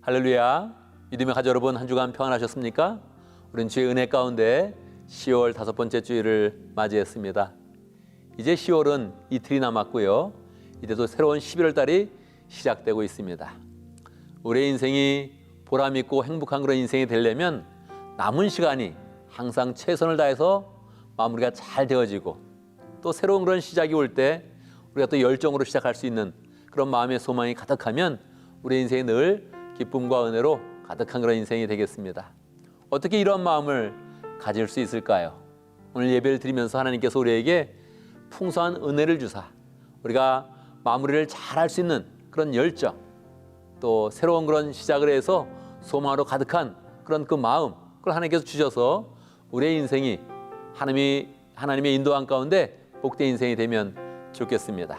할렐루야. 믿음의 가족 여러분, 한 주간 평안하셨습니까? 우린 주의 은혜 가운데 10월 5번째 주일을 맞이했습니다. 이제 10월은 이틀이 남았고요. 이제도 새로운 11월 달이 시작되고 있습니다. 우리의 인생이 보람있고 행복한 그런 인생이 되려면 남은 시간이 항상 최선을 다해서 마무리가 잘 되어지고, 또 새로운 그런 시작이 올 때 우리가 또 열정으로 시작할 수 있는 그런 마음의 소망이 가득하면 우리 인생이 늘 기쁨과 은혜로 가득한 그런 인생이 되겠습니다. 어떻게 이런 마음을 가질 수 있을까요? 오늘 예배를 드리면서 하나님께서 우리에게 풍성한 은혜를 주사 우리가 마무리를 잘 할 수 있는 그런 열정, 또 새로운 그런 시작을 해서 소망으로 가득한 그런 그 마음, 그걸 하나님께서 주셔서 우리의 인생이 하나님의 인도함 가운데 복된 인생이 되면 좋겠습니다.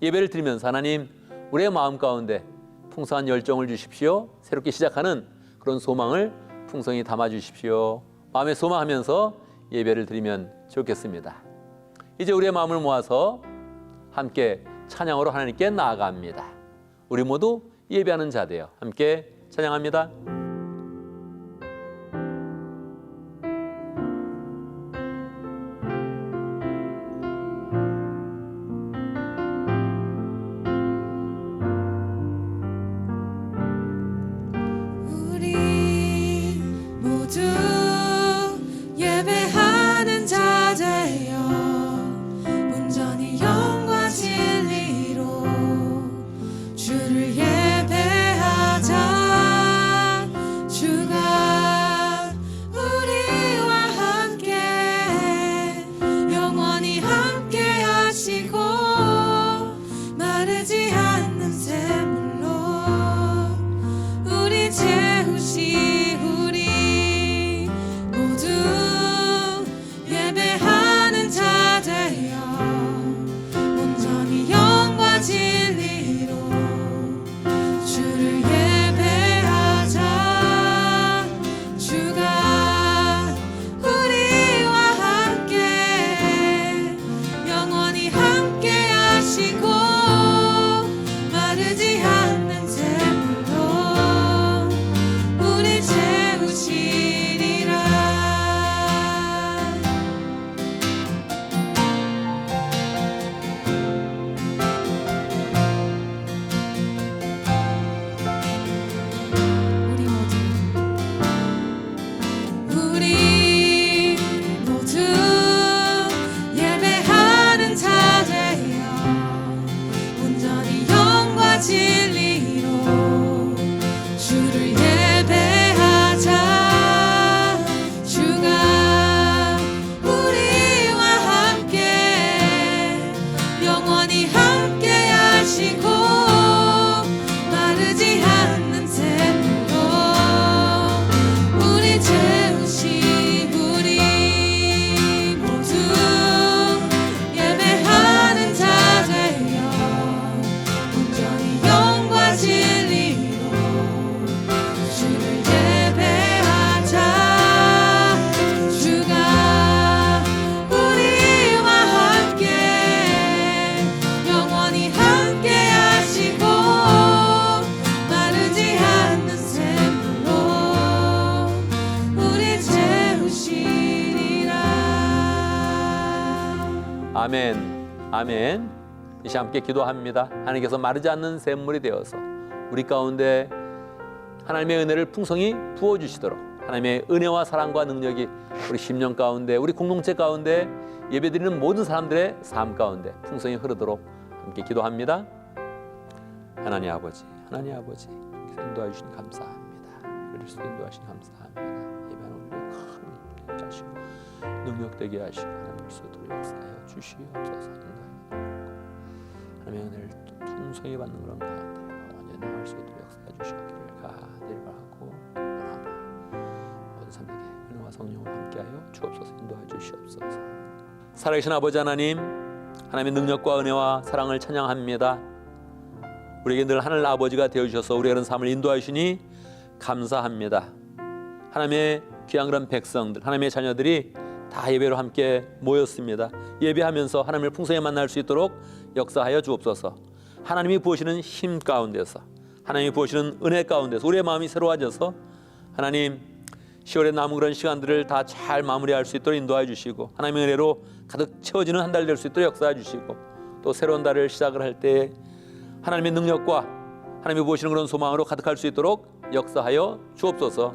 예배를 드리면서 하나님, 우리의 마음 가운데 풍성한 열정을 주십시오. 새롭게 시작하는 그런 소망을 풍성히 담아 주십시오. 마음에 소망하면서 예배를 드리면 좋겠습니다. 이제 우리의 마음을 모아서 함께 찬양으로 하나님께 나아갑니다. 우리 모두 예배하는 자 되어 함께 찬양합니다. 아멘, 아멘. 이제 함께 기도합니다. 하나님께서 마르지 않는 샘물이 되어서 우리 가운데 하나님의 은혜를 풍성히 부어주시도록, 하나님의 은혜와 사랑과 능력이 우리 심령 가운데, 우리 공동체 가운데, 예배드리는 모든 사람들의 삶 가운데 풍성히 흐르도록 함께 기도합니다. 하나님 아버지, 하나님 아버지, 인도해 주시니 감사합니다. 그리스도 인도하시니 감사합니다. 예배하는 우리 큰 힘 되게 하시고 능력되게 하시고 하나님 그리스도를 역사하여 주시옵소서. 하나님의 은혜를 풍성히 받는 그런 가운데 완전히 나갈 수 있도록 역사해 주시기를 간절히 바라고 원합니다. 모든 사람에게 은혜와 성령을 함께하여 주옵소서. 인도하여 주시옵소서. 살아계신 아버지 하나님, 하나님의 능력과 은혜와 사랑을 찬양합니다. 우리에게 늘 하늘 아버지가 되어주셔서 우리의 그런 삶을 인도하여 주시니 감사합니다. 하나님의 귀한 그런 백성들, 하나님의 자녀들이 다 예배로 함께 모였습니다. 예배하면서 하나님을 풍성히 만날 수 있도록 역사하여 주옵소서. 하나님이 부으시는 힘 가운데서 하나님이 부으시는 은혜 가운데서 우리의 마음이 새로워져서 하나님 10월에 남은 그런 시간들을 다 잘 마무리할 수 있도록 인도해 주시고 하나님의 은혜로 가득 채워지는 한 달 될 수 있도록 역사해 주시고 또 새로운 달을 시작을 할 때 하나님의 능력과 하나님이 부으시는 그런 소망으로 가득할 수 있도록 역사하여 주옵소서.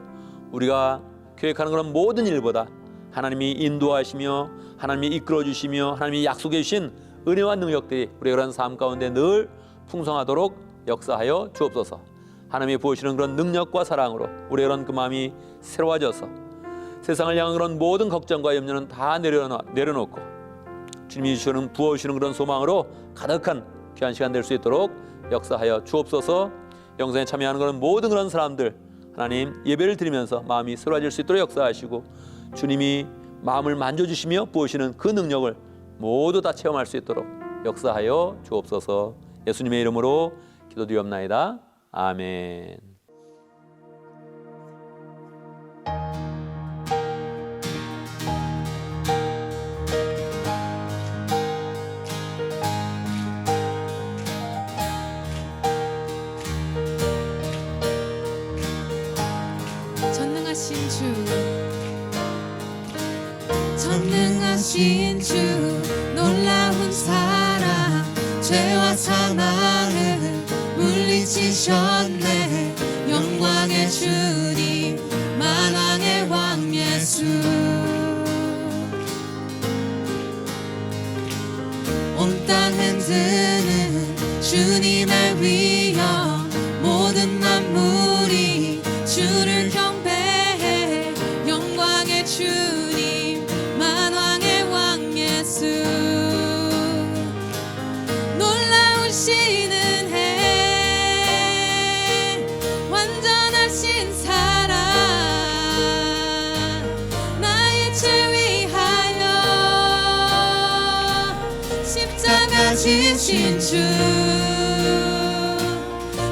우리가 계획하는 그런 모든 일보다 하나님이 인도하시며 하나님이 이끌어 주시며 하나님이 약속해 주신 은혜와 능력들이 우리의 그런 삶 가운데 늘 풍성하도록 역사하여 주옵소서. 하나님이 부으시는 그런 능력과 사랑으로 우리의 그런 그 마음이 새로워져서 세상을 향한 그런 모든 걱정과 염려는 다 내려놓고 주님이 주시는 부어주시는 그런 소망으로 가득한 귀한 시간 될 수 있도록 역사하여 주옵소서. 영상에 참여하는 그런 모든 그런 사람들 하나님 예배를 드리면서 마음이 새로워질 수 있도록 역사하시고 주님이 마음을 만져주시며 부으시는 그 능력을 모두 다 체험할 수 있도록 역사하여 주옵소서. 예수님의 이름으로 기도드리옵나이다. 아멘. 전능하신 주 놀라운 사랑 죄와 사망을 물리치셨네. 영광의 주님 만왕의 왕 예수 온 땅 흔드는 주님의 위엄 모든 만물이 주를 경배해. 영광의 주님 만왕의 왕 예수 놀라우시는 해 완전하신 사랑 나의 죄 위하여 십자가 지신 주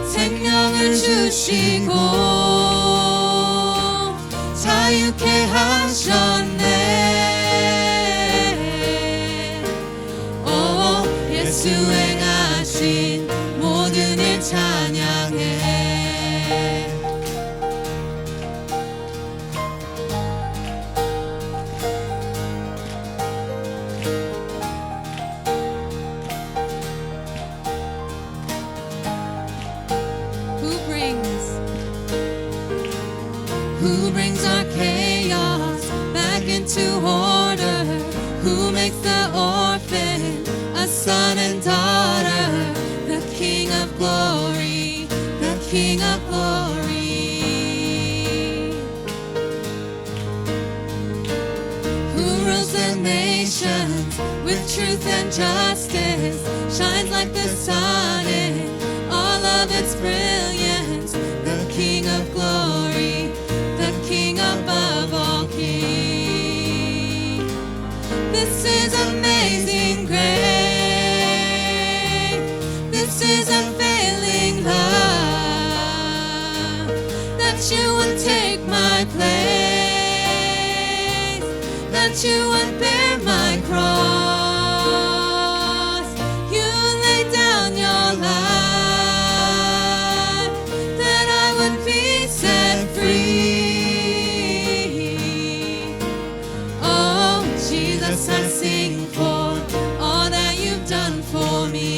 생명을 주시고 자유케 하셨네. 오 예수 행하신 모든 일 찬양해. Who brings our chaos back into order? Who makes the orphan a son and daughter? The King of glory, the King of glory. Who rules the nations with truth and justice? Shines like the sun in all of its brilliance. The King of glory, King above all kings. This is amazing grace. This is unfailing love. That you would take my place. That you would bear my cross. You laid down your life. That I would be set free. I sing for all that you've done for me.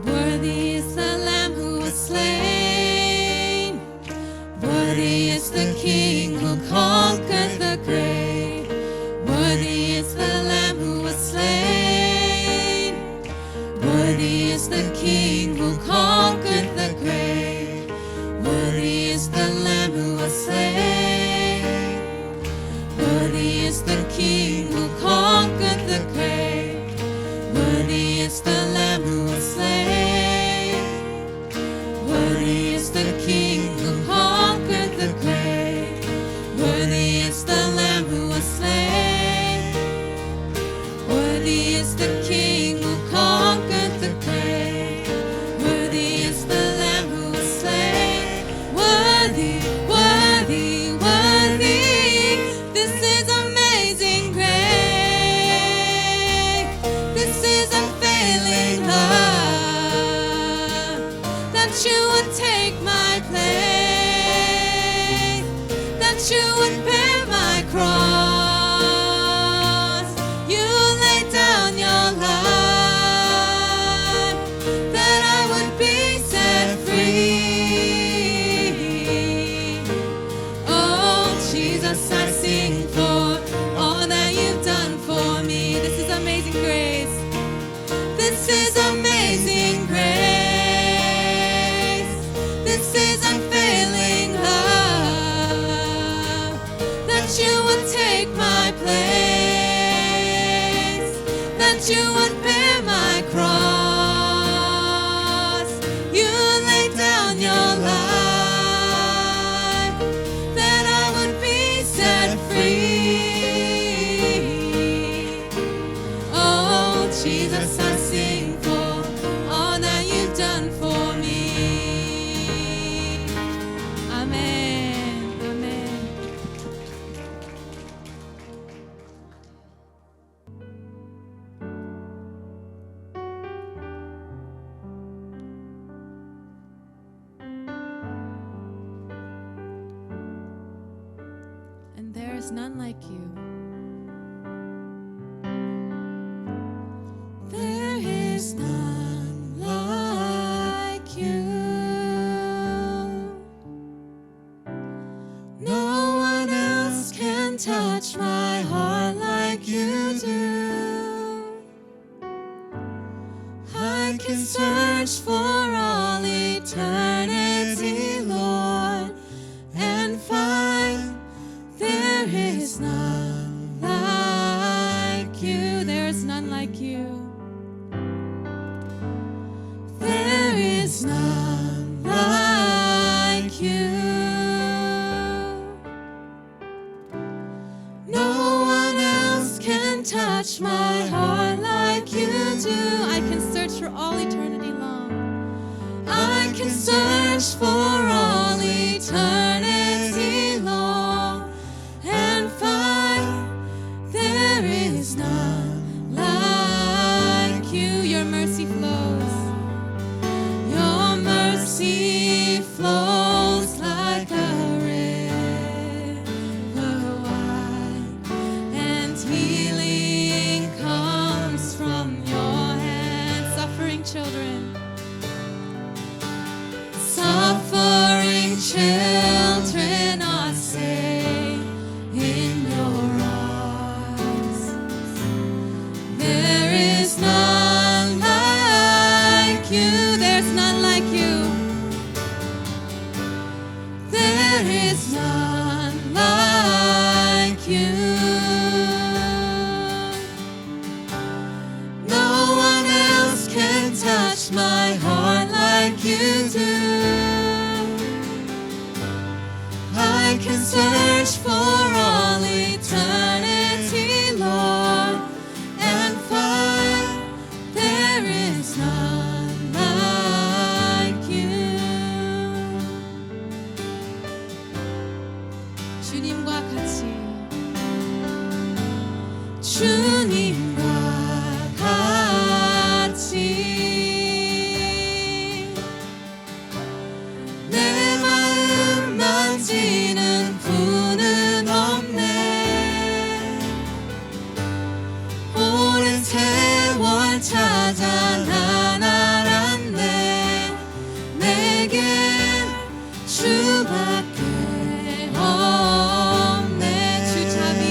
Worthy is the Lamb who was slain. Worthy is the King who conquered the grave. Worthy is the Lamb who was slain. Worthy is the King who conquered the grave. Worthy is the Lamb who was slain. Worthy is the King who conquered the grave. Worthy is the Lamb who was slain. Worthy is the King who conquered the grave. Worthy is none like you. There is none like you. No one else can touch my heart like you do. I can search for all eternity, Lord, and find there is none like you. There is none like you. There is none like you. No one else can touch my heart like you do. I can search for all eternity long. I can search for all eternity long and find there is none like you. Your mercy flows. Your mercy flows like a river wide, and healing comes from your hand. Suffering children, suffering children are safe in your arms. There is none like you. There's none like you. There is none like you. No one else can touch my heart like you do. I can search for all eternity, Lord, and find there is none like you. 주님과 같이, 주님과 같이 내 마음 만지는 분은 없네. 오랜 세월 찾아 난 알았네. 내겐 주밖에 없네. 주잡이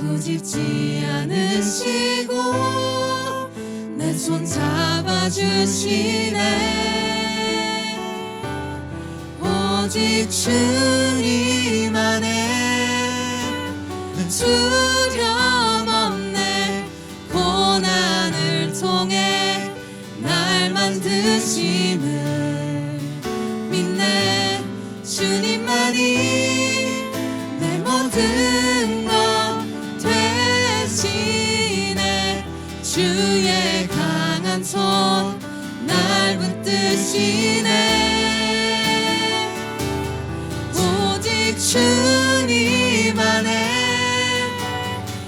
꾸짖지 않으시고 내 손 잡아주시네. 오직 주님 안에 두려움 없네. 고난을 통해 날 만드심을 믿네. 주님만이 내 모든 것 되시네. 주의 강한 손 날 붙드시네. 오직 주님 안에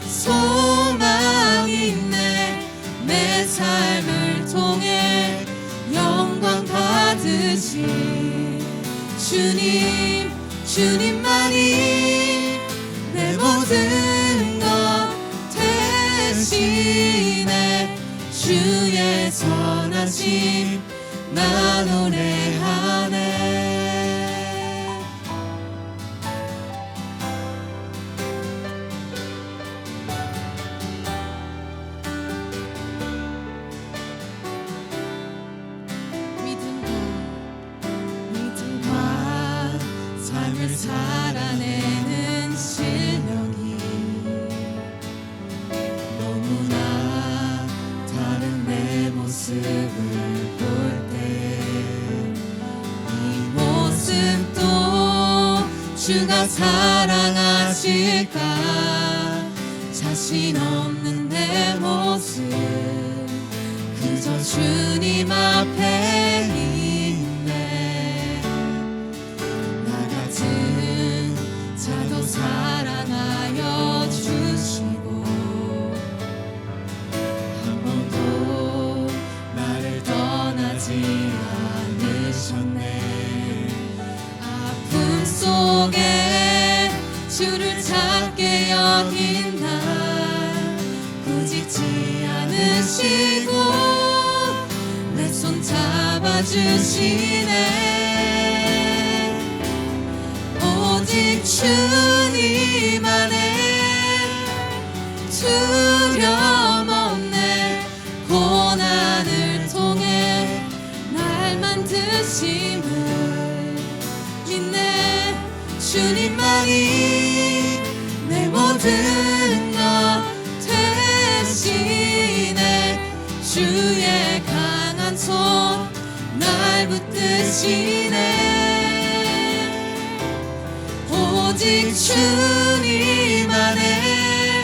소망이 있네. 내 삶을 통해 영광 받으신 주님, 주님만이 내 모든 것 되시네. 주의 선하심 나 노래하네. 믿음과 삶을 살아내는 실력이 너무나 다른 내 모습을 볼 때 이 모습도 주가 사랑하실까. 자신 없는 내 모습 그저 주님 앞에 있네. 나 같은 자도 사랑하여 주시고 한 번도 나를 떠나지 않으셨네. 아픔 속에 주를 찾게 여긴 날 꾸짖지 않으시고 내 손 잡아주시네. 오직 주님 안에 두려움 없네. 고난을 통해 날 만드심을 믿네. 주님만이 내 모든 것 되시네. 주의 강한 손 날 붙드시네. 오직 주님 안에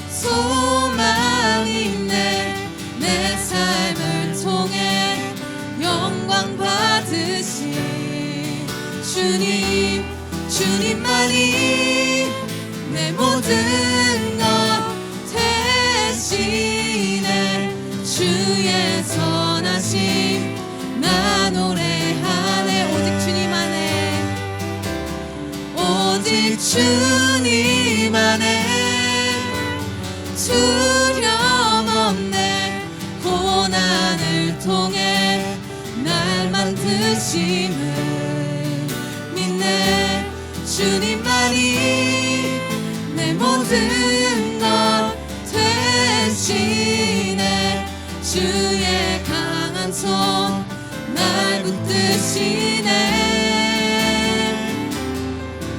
소망이 있네. 내 삶을 통해 영광 받으신 주님, 주님만이 내 모든 것 되시네. 주의 선하심 나 노래하네. 오직 주님 안에, 오직 주님 안에 두려움 없네. 고난을 통해 날 만드심을 믿네. 주님만이 내 모든 것 되시네. 주의 강한 손 날 붙드시네.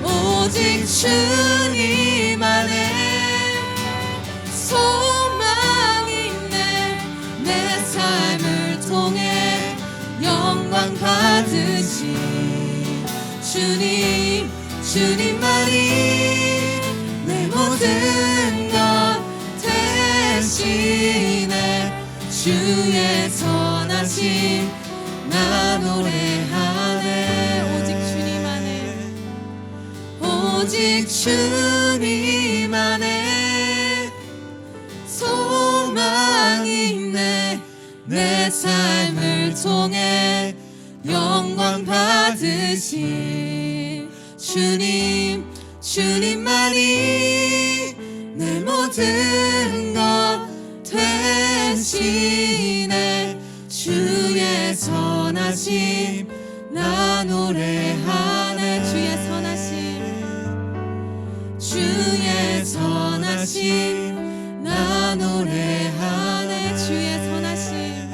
오직 주님 안에 소망이 있네. 내 삶을 통해 영광 받으신 주님, 주님만이 내 모든 것 되시네. 주의 선하심 나 노래하네. 오직 주님 안에, 오직 주님 안에 소망이 있네. 내 삶을 통해 영광 받으신 주님, 주님만이 내 모든 것 되시네. 주의 선하심 나 노래하네. 주의 선하심, 주의 선하심 선하심 나 노래하네. 주의 선하심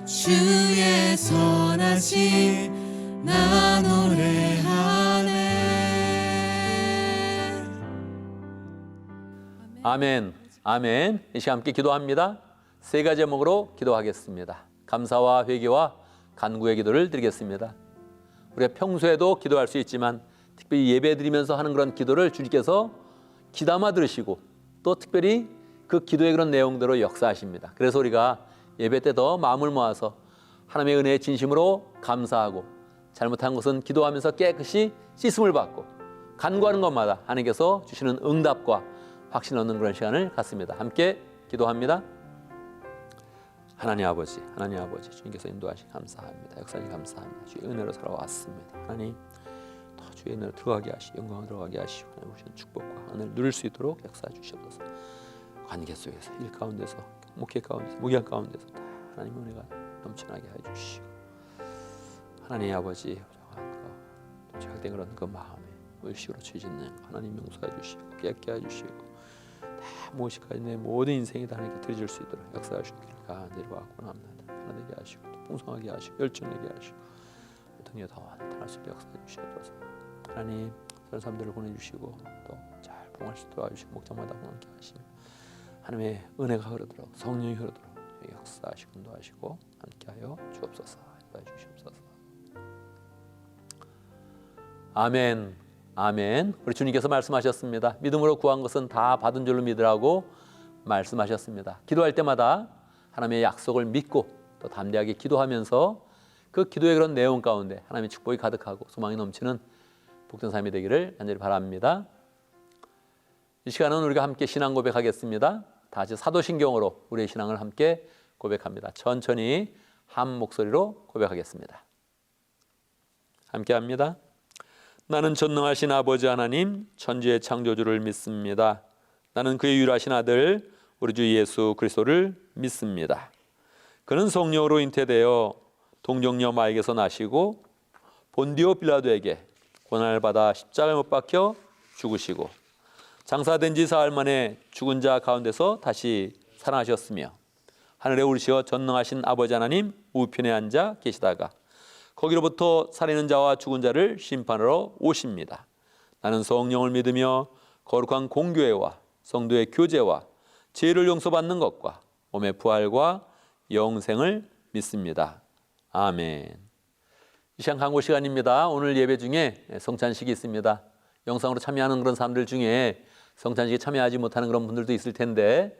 주의 선하심 나 노래하네. 아멘, 아멘. 이 시간 함께 기도합니다. 세 가지 제목으로 기도하겠습니다. 감사와 회개와 간구의 기도를 드리겠습니다. 우리가 평소에도 기도할 수 있지만 특별히 예배 드리면서 하는 그런 기도를 주님께서 귀담아 들으시고 또 특별히 그 기도의 그런 내용대로 역사하십니다. 그래서 우리가 예배 때 더 마음을 모아서 하나님의 은혜에 진심으로 감사하고 잘못한 것은 기도하면서 깨끗이 씻음을 받고 간구하는 것마다 하나님께서 주시는 응답과 확신 얻는 그런 시간을 갖습니다. 함께 기도합니다. 하나님 아버지, 주님께서 인도하시 감사합니다. 역사님 감사합니다. 주의 은혜로 살아왔습니다. 하나님, 더 주의 은혜로 들어가게 하시고 영광을 들어가게 하시고 하나님 오신 축복과 은혜를 누릴 수 있도록 역사해 주시옵소서. 관계 속에서, 일 가운데서, 목회 가운데서, 목양 가운데서 다 하나님 은혜가 넘쳐나게 해주시고 하나님 아버지 죄악된 그런 그 마음에 의식으로 죄짓는 하나님 용서해 주시고 깨끗게 해주시고 다 무엇이까지 내 모든 인생이 다 하나님께 드려질 수 있도록 역사해 주시기를 간절히 원합니다. 편안하게 하시고 또 풍성하게 하시고 열정되게 하시고 등에 더 나타날 수 있도록 역사해 주시옵소서. 하나님 그런 사람들을 보내주시고 또 잘 봉할 수 있도록 도와주시고 목장마다 함께 하시며 하나님의 은혜가 흐르도록 성령이 흐르도록 역사하시고 인도하시고 함께하여 주옵소서. 인도해 주시옵소서. 아멘, 아멘. 우리 주님께서 말씀하셨습니다. 믿음으로 구한 것은 다 받은 줄로 믿으라고 말씀하셨습니다. 기도할 때마다 하나님의 약속을 믿고 또 담대하게 기도하면서 그 기도의 그런 내용 가운데 하나님의 축복이 가득하고 소망이 넘치는 복된 삶이 되기를 간절히 바랍니다. 이 시간은 우리가 함께 신앙 고백하겠습니다. 다시 사도신경으로 우리의 신앙을 함께 고백합니다. 천천히 한 목소리로 고백하겠습니다. 함께 합니다. 나는 전능하신 아버지 하나님 천지의 창조주를 믿습니다. 나는 그의 유일하신 아들 우리 주 예수 그리스도를 믿습니다. 그는 성령으로 잉태되어 동정녀 마에게서 나시고 본디오 빌라도에게 고난을 받아 십자가에 못 박혀 죽으시고 장사된 지 사흘 만에 죽은 자 가운데서 다시 살아나셨으며 하늘에 오르시어 전능하신 아버지 하나님 우편에 앉아 계시다가 거기로부터 살아있는 자와 죽은 자를 심판하러 오십니다. 나는 성령을 믿으며 거룩한 공교회와 성도의 교제와 죄를 용서받는 것과 몸의 부활과 영생을 믿습니다. 아멘. 이 시간 강구 시간입니다. 오늘 예배 중에 성찬식이 있습니다. 영상으로 참여하는 그런 사람들 중에 성찬식에 참여하지 못하는 그런 분들도 있을 텐데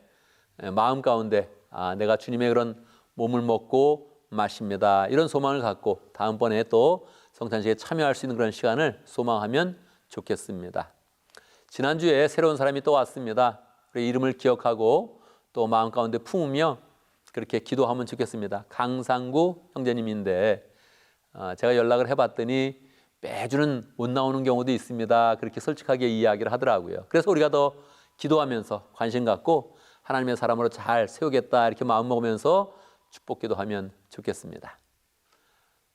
마음 가운데 내가 주님의 그런 몸을 먹고 마십니다. 이런 소망을 갖고 다음번에 또 성찬식에 참여할 수 있는 그런 시간을 소망하면 좋겠습니다. 지난주에 새로운 사람이 또 왔습니다. 그 이름을 기억하고 또 마음 가운데 품으며 그렇게 기도하면 좋겠습니다. 강상구 형제님인데 제가 연락을 해봤더니 매주는 못 나오는 경우도 있습니다. 그렇게 솔직하게 이야기를 하더라고요. 그래서 우리가 더 기도하면서 관심 갖고 하나님의 사람으로 잘 세우겠다 이렇게 마음먹으면서 축복 기도하면 좋겠습니다.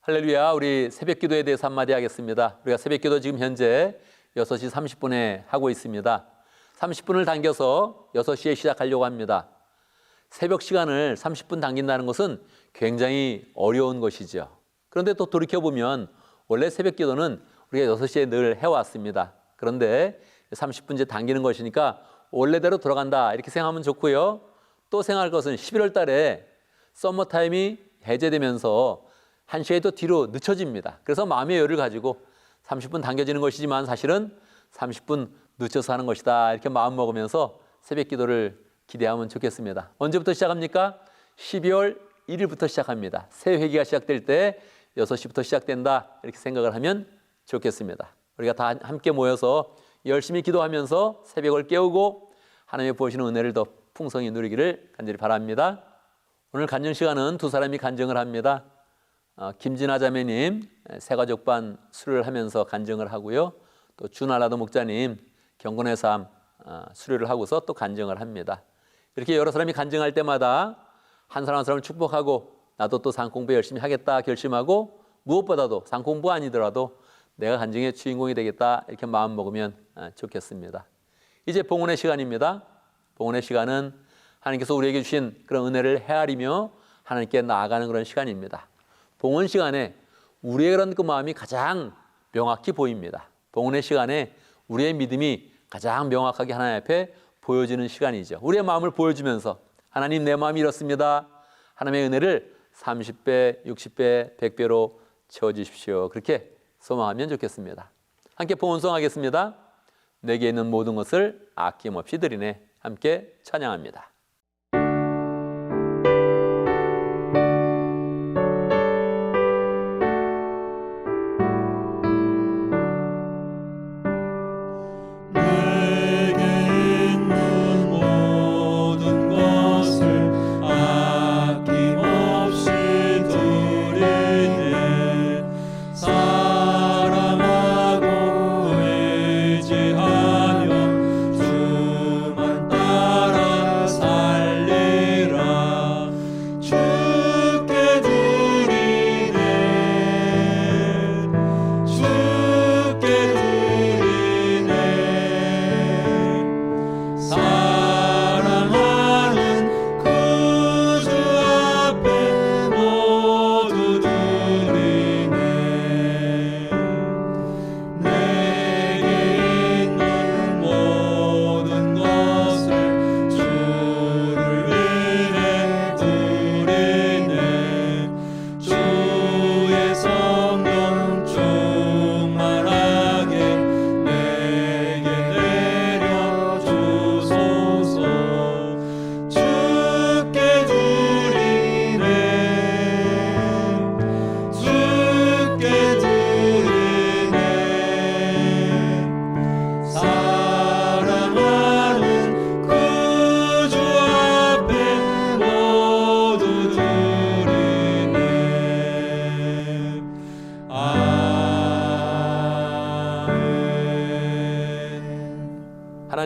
할렐루야. 우리 새벽 기도에 대해서 한마디 하겠습니다. 우리가 새벽 기도 지금 현재 6시 30분에 하고 있습니다. 30분을 당겨서 6시에 시작하려고 합니다. 새벽 시간을 30분 당긴다는 것은 굉장히 어려운 것이죠. 그런데 또 돌이켜보면 원래 새벽 기도는 우리가 6시에 늘 해왔습니다. 그런데 30분째 당기는 것이니까 원래대로 돌아간다 이렇게 생각하면 좋고요. 또 생각할 것은 11월 달에 서머타임이 해제되면서 1시에 또 뒤로 늦춰집니다. 그래서 마음의 여유를 가지고 30분 당겨지는 것이지만 사실은 30분 늦춰서 하는 것이다 이렇게 마음 먹으면서 새벽 기도를 기대하면 좋겠습니다. 언제부터 시작합니까? 12월 1일부터 시작합니다. 새 회기가 시작될 때 6시부터 시작된다 이렇게 생각을 하면 좋겠습니다. 우리가 다 함께 모여서 열심히 기도하면서 새벽을 깨우고 하나님의 부어주시는 은혜를 더 풍성히 누리기를 간절히 바랍니다. 오늘 간증 시간은 두 사람이 간증을 합니다. 김진아 자매님 새가족반 수료를 하면서 간증을 하고요. 또 준알라도 목자님 경건의 삶 수료를 하고서 또 간증을 합니다. 이렇게 여러 사람이 간증할 때마다 한 사람 한 사람을 축복하고 나도 또 상공부 열심히 하겠다 결심하고 무엇보다도 상공부 아니더라도 내가 간증의 주인공이 되겠다 이렇게 마음 먹으면 좋겠습니다. 이제 봉헌의 시간입니다. 봉헌의 시간은 하나님께서 우리에게 주신 그런 은혜를 헤아리며 하나님께 나아가는 그런 시간입니다. 봉헌 시간에 우리의 그런 그 마음이 가장 명확히 보입니다. 봉헌의 시간에 우리의 믿음이 가장 명확하게 하나님 앞에 보여지는 시간이죠. 우리의 마음을 보여주면서 하나님, 내 마음이 이렇습니다. 하나님의 은혜를 30배, 60배, 100배로 채워주십시오. 그렇게 소망하면 좋겠습니다. 함께 봉헌송하겠습니다. 내게 있는 모든 것을 아낌없이 드리네. 함께 찬양합니다.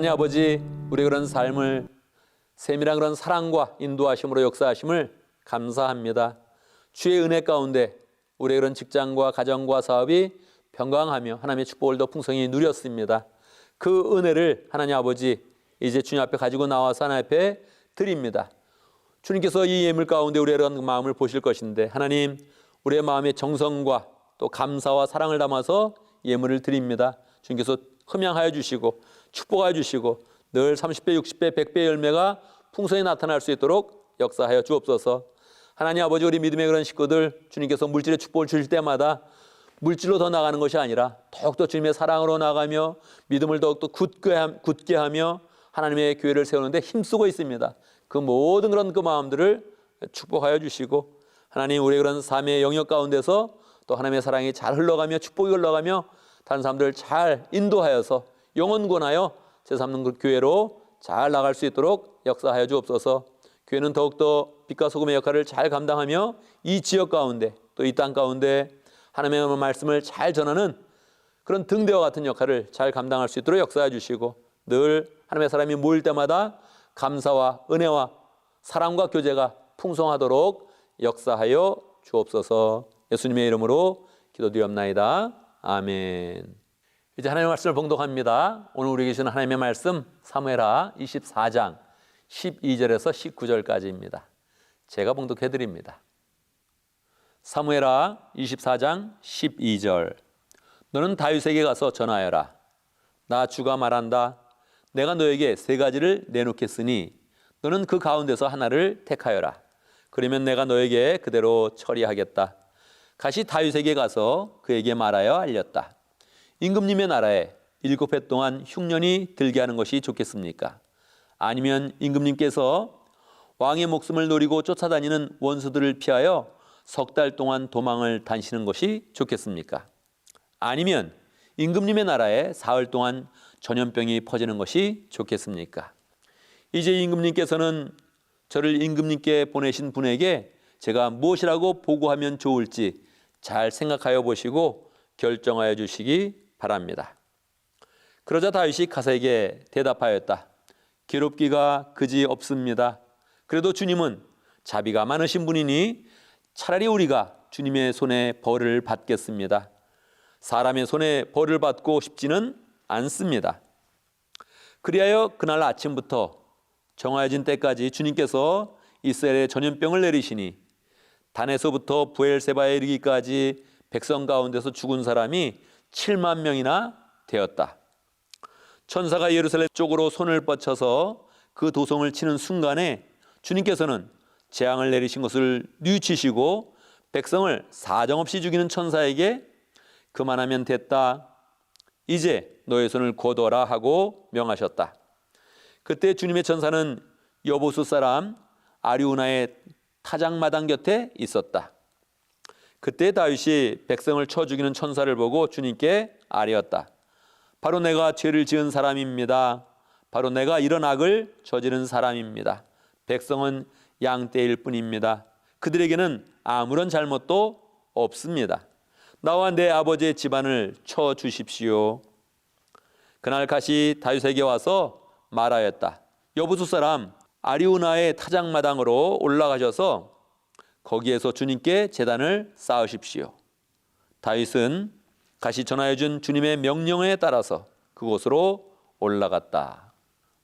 하나님 아버지, 우리의 그런 삶을 세밀한 그런 사랑과 인도하심으로 역사하심을 감사합니다. 주의 은혜 가운데 우리의 그런 직장과 가정과 사업이 평강하며 하나님의 축복을 더 풍성히 누렸습니다. 그 은혜를 하나님 아버지 이제 주님 앞에 가지고 나와서 하나님 앞에 드립니다. 주님께서 이 예물 가운데 우리의 그런 마음을 보실 것인데 하나님, 우리의 마음의 정성과 또 감사와 사랑을 담아서 예물을 드립니다. 주님께서 흠양하여 주시고 축복하여 주시고 늘 30배, 60배, 100배의 열매가 풍성히 나타날 수 있도록 역사하여 주옵소서. 하나님 아버지, 우리 믿음의 그런 식구들 주님께서 물질의 축복을 주실 때마다 물질로 더 나가는 것이 아니라 더욱더 주님의 사랑으로 나가며 믿음을 더욱더 굳게 하며 하나님의 교회를 세우는데 힘쓰고 있습니다. 그 모든 그런 그 마음들을 축복하여 주시고 하나님, 우리의 그런 삶의 영역 가운데서 또 하나님의 사랑이 잘 흘러가며 축복이 흘러가며 다른 사람들을 잘 인도하여서 영원권하여 제3는 그 교회로 잘 나갈 수 있도록 역사하여 주옵소서. 교회는 더욱더 빛과 소금의 역할을 잘 감당하며 이 지역 가운데 또 이 땅 가운데 하나님의 말씀을 잘 전하는 그런 등대와 같은 역할을 잘 감당할 수 있도록 역사해 주시고 늘 하나님의 사람이 모일 때마다 감사와 은혜와 사랑과 교제가 풍성하도록 역사하여 주옵소서. 예수님의 이름으로 기도드리옵나이다. 아멘. 이제 하나님의 말씀을 봉독합니다. 오늘 우리에게 주시는 하나님의 말씀 사무엘하 24장 12절에서 19절까지입니다. 제가 봉독해드립니다. 사무엘하 24장 12절. 너는 다윗에게 가서 전하여라. 나 주가 말한다. 내가 너에게 세 가지를 내놓겠으니 너는 그 가운데서 하나를 택하여라. 그러면 내가 너에게 그대로 처리하겠다. 가시 다윗에게 가서 그에게 말하여 알렸다. 임금님의 나라에 7해 동안 흉년이 들게 하는 것이 좋겠습니까? 아니면 임금님께서 왕의 목숨을 노리고 쫓아다니는 원수들을 피하여 석 달 동안 도망을 다니시는 것이 좋겠습니까? 아니면 임금님의 나라에 사흘 동안 전염병이 퍼지는 것이 좋겠습니까? 이제 임금님께서는 저를 임금님께 보내신 분에게 제가 무엇이라고 보고하면 좋을지 잘 생각하여 보시고 결정하여 주시기 바랍니다. 그러자 다윗이 가사에게 대답하였다. 괴롭기가 그지 없습니다. 그래도 주님은 자비가 많으신 분이니 차라리 우리가 주님의 손에 벌을 받겠습니다. 사람의 손에 벌을 받고 싶지는 않습니다. 그리하여 그날 아침부터 정하여진 때까지 주님께서 이스라엘에 전염병을 내리시니 단에서부터 부엘세바에 이르기까지 백성 가운데서 죽은 사람이 7만 명이나 되었다. 천사가 예루살렘 쪽으로 손을 뻗쳐서 그 도성을 치는 순간에 주님께서는 재앙을 내리신 것을 뉘우치시고 백성을 사정없이 죽이는 천사에게 그만하면 됐다. 이제 너의 손을 거둬라 하고 명하셨다. 그때 주님의 천사는 여보수 사람 아리우나의 타작마당 곁에 있었다. 그때 다윗이 백성을 쳐 죽이는 천사를 보고 주님께 아뢰었다. 바로 내가 죄를 지은 사람입니다. 바로 내가 이런 악을 저지른 사람입니다. 백성은 양떼일 뿐입니다. 그들에게는 아무런 잘못도 없습니다. 나와 내 아버지의 집안을 쳐 주십시오. 그날 갓이 다윗에게 와서 말하였다. 여부수 사람 아리우나의 타작마당으로 올라가셔서 거기에서 주님께 제단을 쌓으십시오. 다윗은 갓이 전하여준 주님의 명령에 따라서 그곳으로 올라갔다.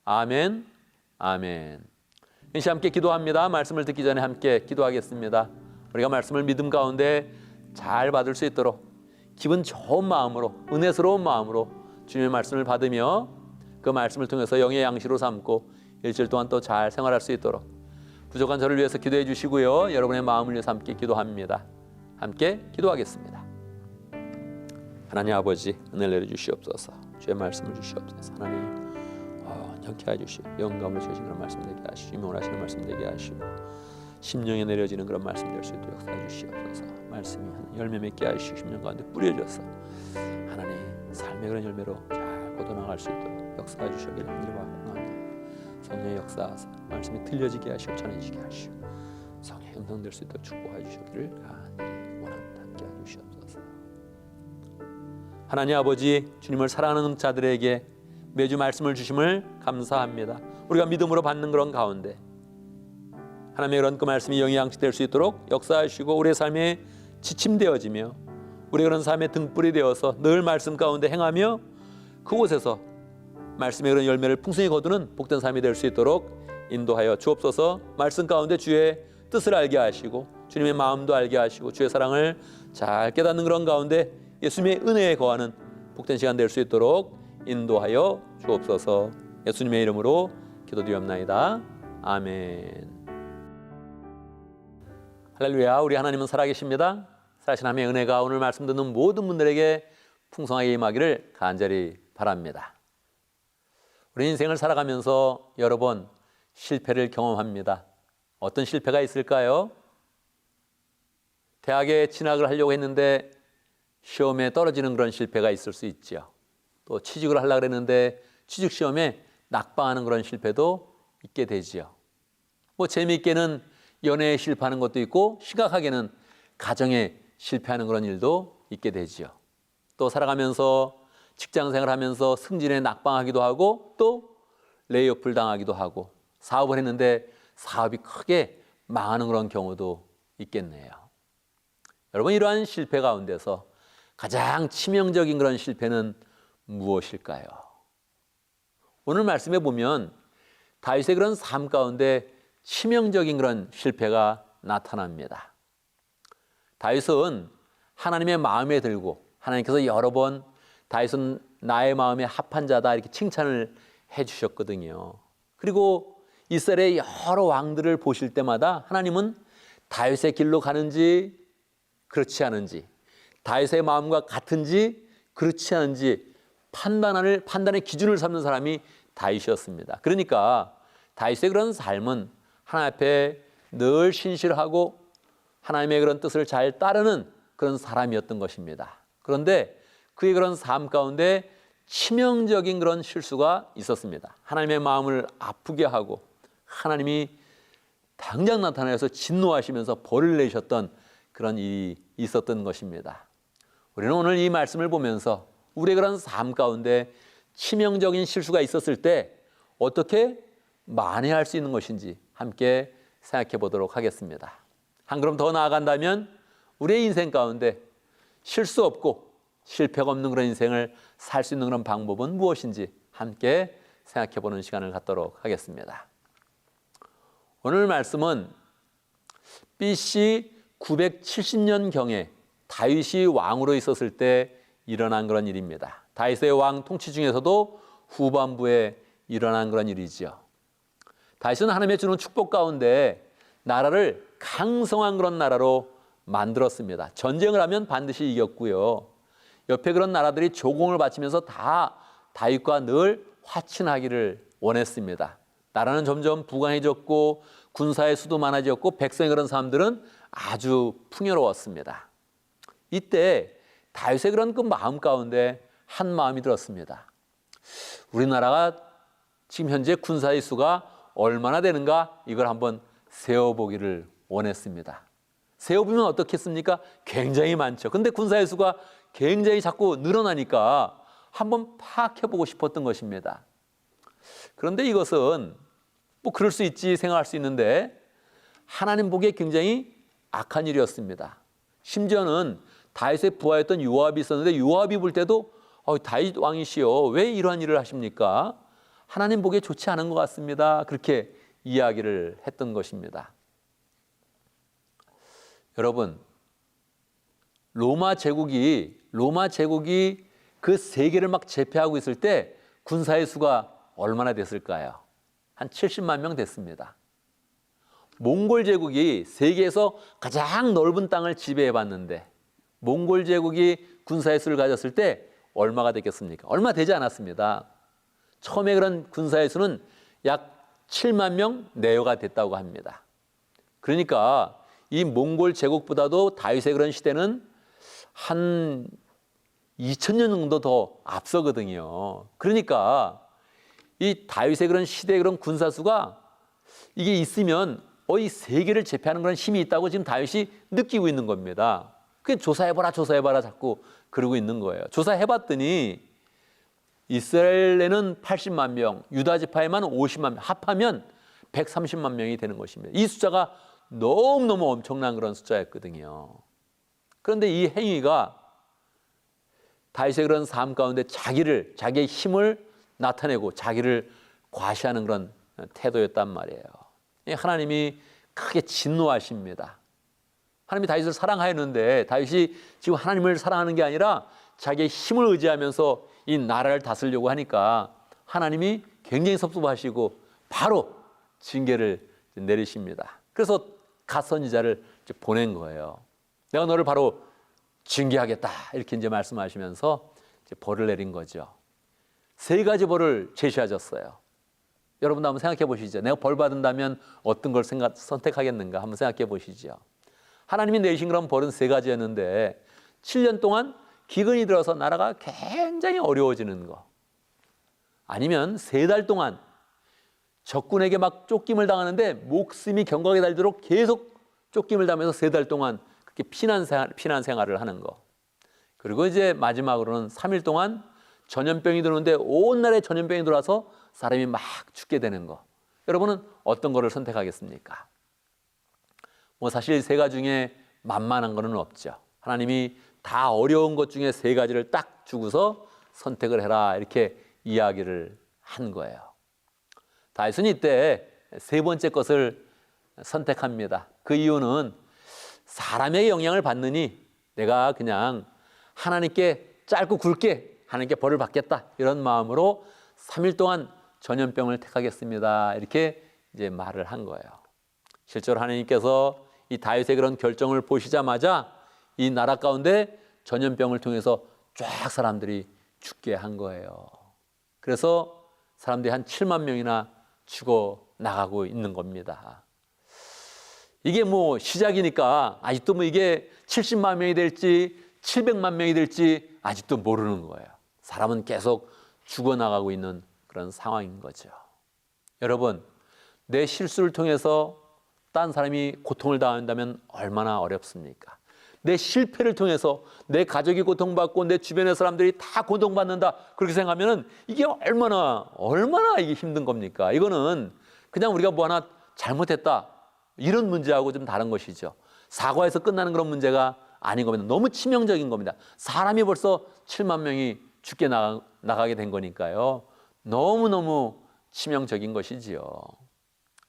아멘, 아멘. 이 시간 함께 기도합니다. 말씀을 듣기 전에 함께 기도하겠습니다. 우리가 말씀을 믿음 가운데 잘 받을 수 있도록 기분 좋은 마음으로, 은혜스러운 마음으로 주님의 말씀을 받으며 그 말씀을 통해서 영의 양식으로 삼고 일주일 동안 또 잘 생활할 수 있도록 부족한 저를 위해서 기도해 주시고요. 여러분의 마음을 위해서 함께 기도합니다. 함께 기도하겠습니다. 하나님 아버지, 은혜를 내려주시옵소서. 주의 말씀을 주시옵소서. 하나님 온전케 해주시고 영감을 주시는 그런 말씀 되게 하시고 원하시는 말씀 되게 하시고 심령에 내려지는 그런 말씀 될 수 있도록 역사해 주시옵소서. 말씀이 열매 맺게 하시고 심령 가운데 뿌려져서 하나님 삶의 그런 열매로 잘 걷어나갈 수 있도록 역사해 주시기를 간절히 바랍니다. 성령의 역사하사 말씀이 들려지게 하시고 전해지게 하시고 성령의 음성될 수 있도록 축복해 주시기를 간절히 원합니다. 함께 해주시옵소서. 하나님 아버지, 주님을 사랑하는 자들에게 매주 말씀을 주심을 감사합니다. 우리가 믿음으로 받는 그런 가운데 하나님의 그런 그 말씀이 영이 양식될 수 있도록 역사하시고 우리의 삶에 지침되어지며 우리의 그런 삶의 등불이 되어서 늘 말씀 가운데 행하며 그곳에서 말씀의 그런 열매를 풍성히 거두는 복된 삶이 될 수 있도록 인도하여 주옵소서. 말씀 가운데 주의 뜻을 알게 하시고 주님의 마음도 알게 하시고 주의 사랑을 잘 깨닫는 그런 가운데 예수님의 은혜에 거하는 복된 시간 될 수 있도록 인도하여 주옵소서. 예수님의 이름으로 기도드리옵나이다. 아멘. 할렐루야. 우리 하나님은 살아계십니다. 살아계신 하나님의 은혜가 오늘 말씀 듣는 모든 분들에게 풍성하게 임하기를 간절히 바랍니다. 우리 인생을 살아가면서 여러 번 실패를 경험합니다. 어떤 실패가 있을까요? 대학에 진학을 하려고 했는데 시험에 떨어지는 그런 실패가 있을 수 있죠. 또 취직을 하려고 했는데 취직 시험에 낙방하는 그런 실패도 있게 되지요. 뭐 재미있게는 연애에 실패하는 것도 있고 심각하게는 가정에 실패하는 그런 일도 있게 되지요. 또 살아가면서 직장생활 하면서 승진에 낙방하기도 하고 또 레이오프를 당하기도 하고 사업을 했는데 사업이 크게 망하는 그런 경우도 있겠네요. 여러분, 이러한 실패 가운데서 가장 치명적인 그런 실패는 무엇일까요? 오늘 말씀에 보면 다윗의 그런 삶 가운데 치명적인 그런 실패가 나타납니다. 다윗은 하나님의 마음에 들고 하나님께서 여러 번 다윗은 나의 마음에 합한 자다 이렇게 칭찬을 해주셨거든요. 그리고 이스라엘의 여러 왕들을 보실 때마다 하나님은 다윗의 길로 가는지 그렇지 않은지, 다윗의 마음과 같은지 그렇지 않은지 판단의 기준을 삼는 사람이 다윗이었습니다. 그러니까 다윗의 그런 삶은 하나님 앞에 늘 신실하고 하나님의 그런 뜻을 잘 따르는 그런 사람이었던 것입니다. 그런데 그의 그런 삶 가운데 치명적인 그런 실수가 있었습니다. 하나님의 마음을 아프게 하고 하나님이 당장 나타나서 진노하시면서 벌을 내셨던 그런 일이 있었던 것입니다. 우리는 오늘 이 말씀을 보면서 우리의 그런 삶 가운데 치명적인 실수가 있었을 때 어떻게 만회할 수 있는 것인지 함께 생각해 보도록 하겠습니다. 한 걸음 더 나아간다면 우리의 인생 가운데 실수 없고 실패가 없는 그런 인생을 살 수 있는 그런 방법은 무엇인지 함께 생각해 보는 시간을 갖도록 하겠습니다. 오늘 말씀은 BC 970년경에 다윗이 왕으로 있었을 때 일어난 그런 일입니다. 다윗의 왕 통치 중에서도 후반부에 일어난 그런 일이죠. 다윗은 하나님의 주는 축복 가운데 나라를 강성한 그런 나라로 만들었습니다. 전쟁을 하면 반드시 이겼고요. 옆에 그런 나라들이 조공을 바치면서 다 다윗과 늘 화친하기를 원했습니다. 나라는 점점 부강해졌고 군사의 수도 많아졌고 백성의 그런 사람들은 아주 풍요로웠습니다. 이때 다윗의 그런 그 마음 가운데 한 마음이 들었습니다. 우리나라가 지금 현재 군사의 수가 얼마나 되는가 이걸 한번 세어보기를 원했습니다. 세어보면 어떻겠습니까? 굉장히 많죠. 근데 군사의 수가 굉장히 자꾸 늘어나니까 한번 파악해보고 싶었던 것입니다. 그런데 이것은 뭐 그럴 수 있지 생각할 수 있는데 하나님 보기에 굉장히 악한 일이었습니다. 심지어는 다윗의 부하였던 요압이 있었는데 요압이 볼 때도 다윗 왕이시여 왜 이러한 일을 하십니까? 하나님 보기에 좋지 않은 것 같습니다. 그렇게 이야기를 했던 것입니다. 여러분, 로마 제국이 그 세계를 막 제패하고 있을 때 군사의 수가 얼마나 됐을까요? 한 70만 명 됐습니다. 몽골 제국이 세계에서 가장 넓은 땅을 지배해봤는데 몽골 제국이 군사의 수를 가졌을 때 얼마가 됐겠습니까? 얼마 되지 않았습니다. 처음에 그런 군사의 수는 약 7만 명 내외가 됐다고 합니다. 그러니까 이 몽골 제국보다도 다윗의 그런 시대는 한 2000년 정도 더 앞서거든요. 그러니까 이 다윗의 그런 시대의 그런 군사수가 이게 있으면 이 세계를 제패하는 그런 힘이 있다고 지금 다윗이 느끼고 있는 겁니다. 그게 조사해봐라 자꾸 그러고 있는 거예요. 조사해봤더니 이스라엘에는 80만 명, 유다 지파에만 50만 명, 합하면 130만 명이 되는 것입니다. 이 숫자가 너무너무 엄청난 그런 숫자였거든요. 그런데 이 행위가 다윗의 그런 삶 가운데 자기의 힘을 나타내고 자기를 과시하는 그런 태도였단 말이에요. 하나님이 크게 진노하십니다. 하나님이 다윗을 사랑하였는데 다윗이 지금 하나님을 사랑하는 게 아니라 자기의 힘을 의지하면서 이 나라를 다스리려고 하니까 하나님이 굉장히 섭섭하시고 바로 징계를 내리십니다. 그래서 갓 선지자를 보낸 거예요. 내가 너를 바로 징계하겠다 이렇게 이제 말씀하시면서 이제 벌을 내린 거죠. 3가지 벌을 제시하셨어요. 여러분도 한번 생각해 보시죠. 내가 벌 받는다면 어떤 걸 선택하겠는가 한번 생각해 보시죠. 하나님이 내신 그런 벌은 3가지였는데 7년 동안 기근이 들어서 나라가 굉장히 어려워지는 거, 아니면 3달 동안 적군에게 막 쫓김을 당하는데 목숨이 경각에 달도록 계속 쫓김을 당하면서 3달 동안 그렇게 피난 생활을 하는 거, 그리고 이제 마지막으로는 3일 동안 전염병이 들어오는데 온 나라에 전염병이 들어와서 사람이 막 죽게 되는 거. 여러분은 어떤 거를 선택하겠습니까? 뭐 사실 3가지 중에 만만한 거는 없죠. 하나님이 다 어려운 것 중에 3가지를 딱 주고서 선택을 해라 이렇게 이야기를 한 거예요. 다윗은 이때 3번째 것을 선택합니다. 그 이유는 사람에게 영향을 받느니 내가 그냥 하나님께 짧고 굵게 하나님께 벌을 받겠다 이런 마음으로 3일 동안 전염병을 택하겠습니다 이렇게 이제 말을 한 거예요. 실제로 하나님께서 이 다윗의 그런 결정을 보시자마자 이 나라 가운데 전염병을 통해서 쫙 사람들이 죽게 한 거예요. 그래서 사람들이 한 7만 명이나 죽어 나가고 있는 겁니다. 이게 뭐 시작이니까 아직도 뭐 이게 70만 명이 될지 700만 명이 될지 아직도 모르는 거예요. 사람은 계속 죽어나가고 있는 그런 상황인 거죠. 여러분, 내 실수를 통해서 딴 사람이 고통을 당한다면 얼마나 어렵습니까? 내 실패를 통해서 내 가족이 고통받고 내 주변의 사람들이 다 고통받는다 그렇게 생각하면 이게 얼마나 이게 힘든 겁니까? 이거는 그냥 우리가 뭐 하나 잘못했다 이런 문제하고 좀 다른 것이죠. 사과해서 끝나는 그런 문제가 아닌 겁니다. 너무 치명적인 겁니다. 사람이 벌써 7만 명이 죽게 나가게 된 거니까요. 너무너무 치명적인 것이지요.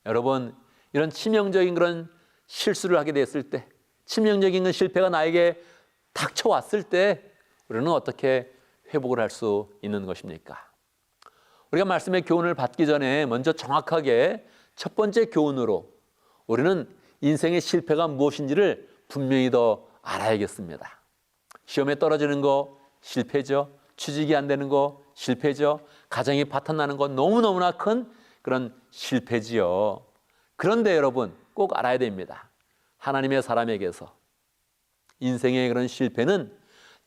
여러분, 이런 치명적인 그런 실수를 하게 됐을 때, 치명적인 그런 실패가 나에게 닥쳐왔을 때 우리는 어떻게 회복을 할 수 있는 것입니까? 우리가 말씀의 교훈을 받기 전에 먼저 정확하게 첫 번째 교훈으로 우리는 인생의 실패가 무엇인지를 분명히 더 알아야겠습니다. 시험에 떨어지는 거 실패죠. 취직이 안 되는 거 실패죠. 가정이 파탄나는 거 너무너무나 큰 그런 실패지요. 그런데 여러분 꼭 알아야 됩니다. 하나님의 사람에게서 인생의 그런 실패는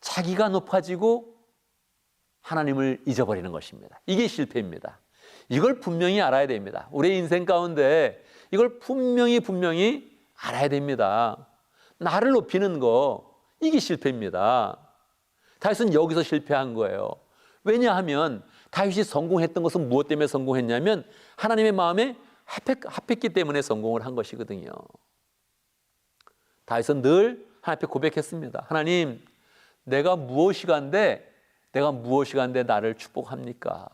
자기가 높아지고 하나님을 잊어버리는 것입니다. 이게 실패입니다. 이걸 분명히 알아야 됩니다. 우리의 인생 가운데 이걸 분명히 알아야 됩니다. 나를 높이는 거, 이게 실패입니다. 다윗은 여기서 실패한 거예요. 왜냐하면 다윗이 성공했던 것은 무엇 때문에 성공했냐면 하나님의 마음에 합했기 때문에 성공을 한 것이거든요. 다윗은 늘 하나님 앞에 고백했습니다. 하나님, 내가 무엇이간데 나를 축복합니까?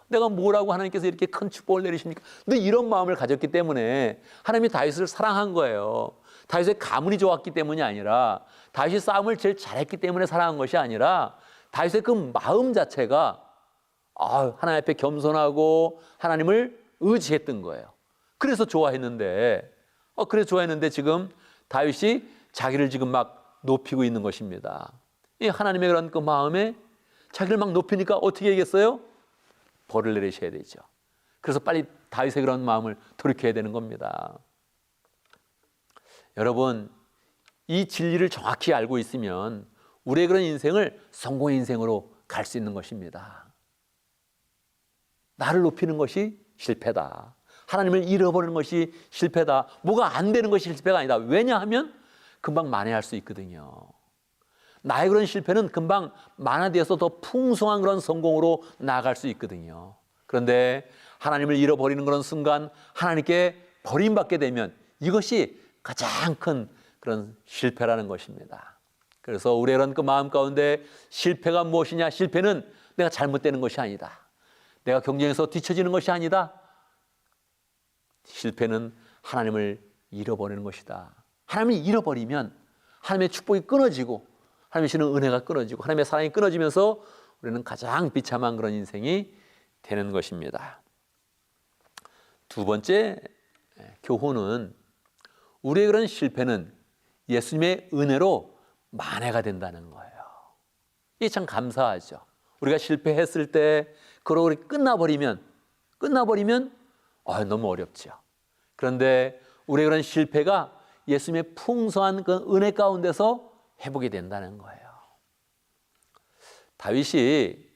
내가 뭐라고 하나님께서 이렇게 큰 축복을 내리십니까? 근데 이런 마음을 가졌기 때문에 하나님이 다윗을 사랑한 거예요. 다윗의 가문이 좋았기 때문이 아니라, 다윗이 싸움을 제일 잘했기 때문에 사랑한 것이 아니라, 다윗의 그 마음 자체가 하나님 앞에 겸손하고 하나님을 의지했던 거예요. 그래서 좋아했는데 지금 다윗이 자기를 지금 막 높이고 있는 것입니다. 이 하나님의 그런 그 마음에 자기를 막 높이니까 어떻게 하겠어요? 벌을 내리셔야 되죠. 그래서 빨리 다윗의 그런 마음을 돌이켜야 되는 겁니다. 여러분, 이 진리를 정확히 알고 있으면 우리의 그런 인생을 성공의 인생으로 갈 수 있는 것입니다. 나를 높이는 것이 실패다. 하나님을 잃어버리는 것이 실패다. 뭐가 안 되는 것이 실패가 아니다. 왜냐하면 금방 만회할 수 있거든요. 나의 그런 실패는 금방 만화되어서 더 풍성한 그런 성공으로 나아갈 수 있거든요. 그런데 하나님을 잃어버리는 그런 순간 하나님께 버림받게 되면 이것이 가장 큰 그런 실패라는 것입니다. 그래서 우리의 그런 그 마음 가운데 실패가 무엇이냐? 실패는 내가 잘못되는 것이 아니다. 내가 경쟁에서 뒤처지는 것이 아니다. 실패는 하나님을 잃어버리는 것이다. 하나님을 잃어버리면 하나님의 축복이 끊어지고 하나님의 주시는 은혜가 끊어지고 하나님의 사랑이 끊어지면서 우리는 가장 비참한 그런 인생이 되는 것입니다. 두 번째 교훈은 우리의 그런 실패는 예수님의 은혜로 만회가 된다는 거예요. 이게 참 감사하죠. 우리가 실패했을 때 그러고 끝나버리면 너무 어렵죠. 그런데 우리의 그런 실패가 예수님의 풍성한 그 은혜 가운데서 회복이 된다는 거예요. 다윗이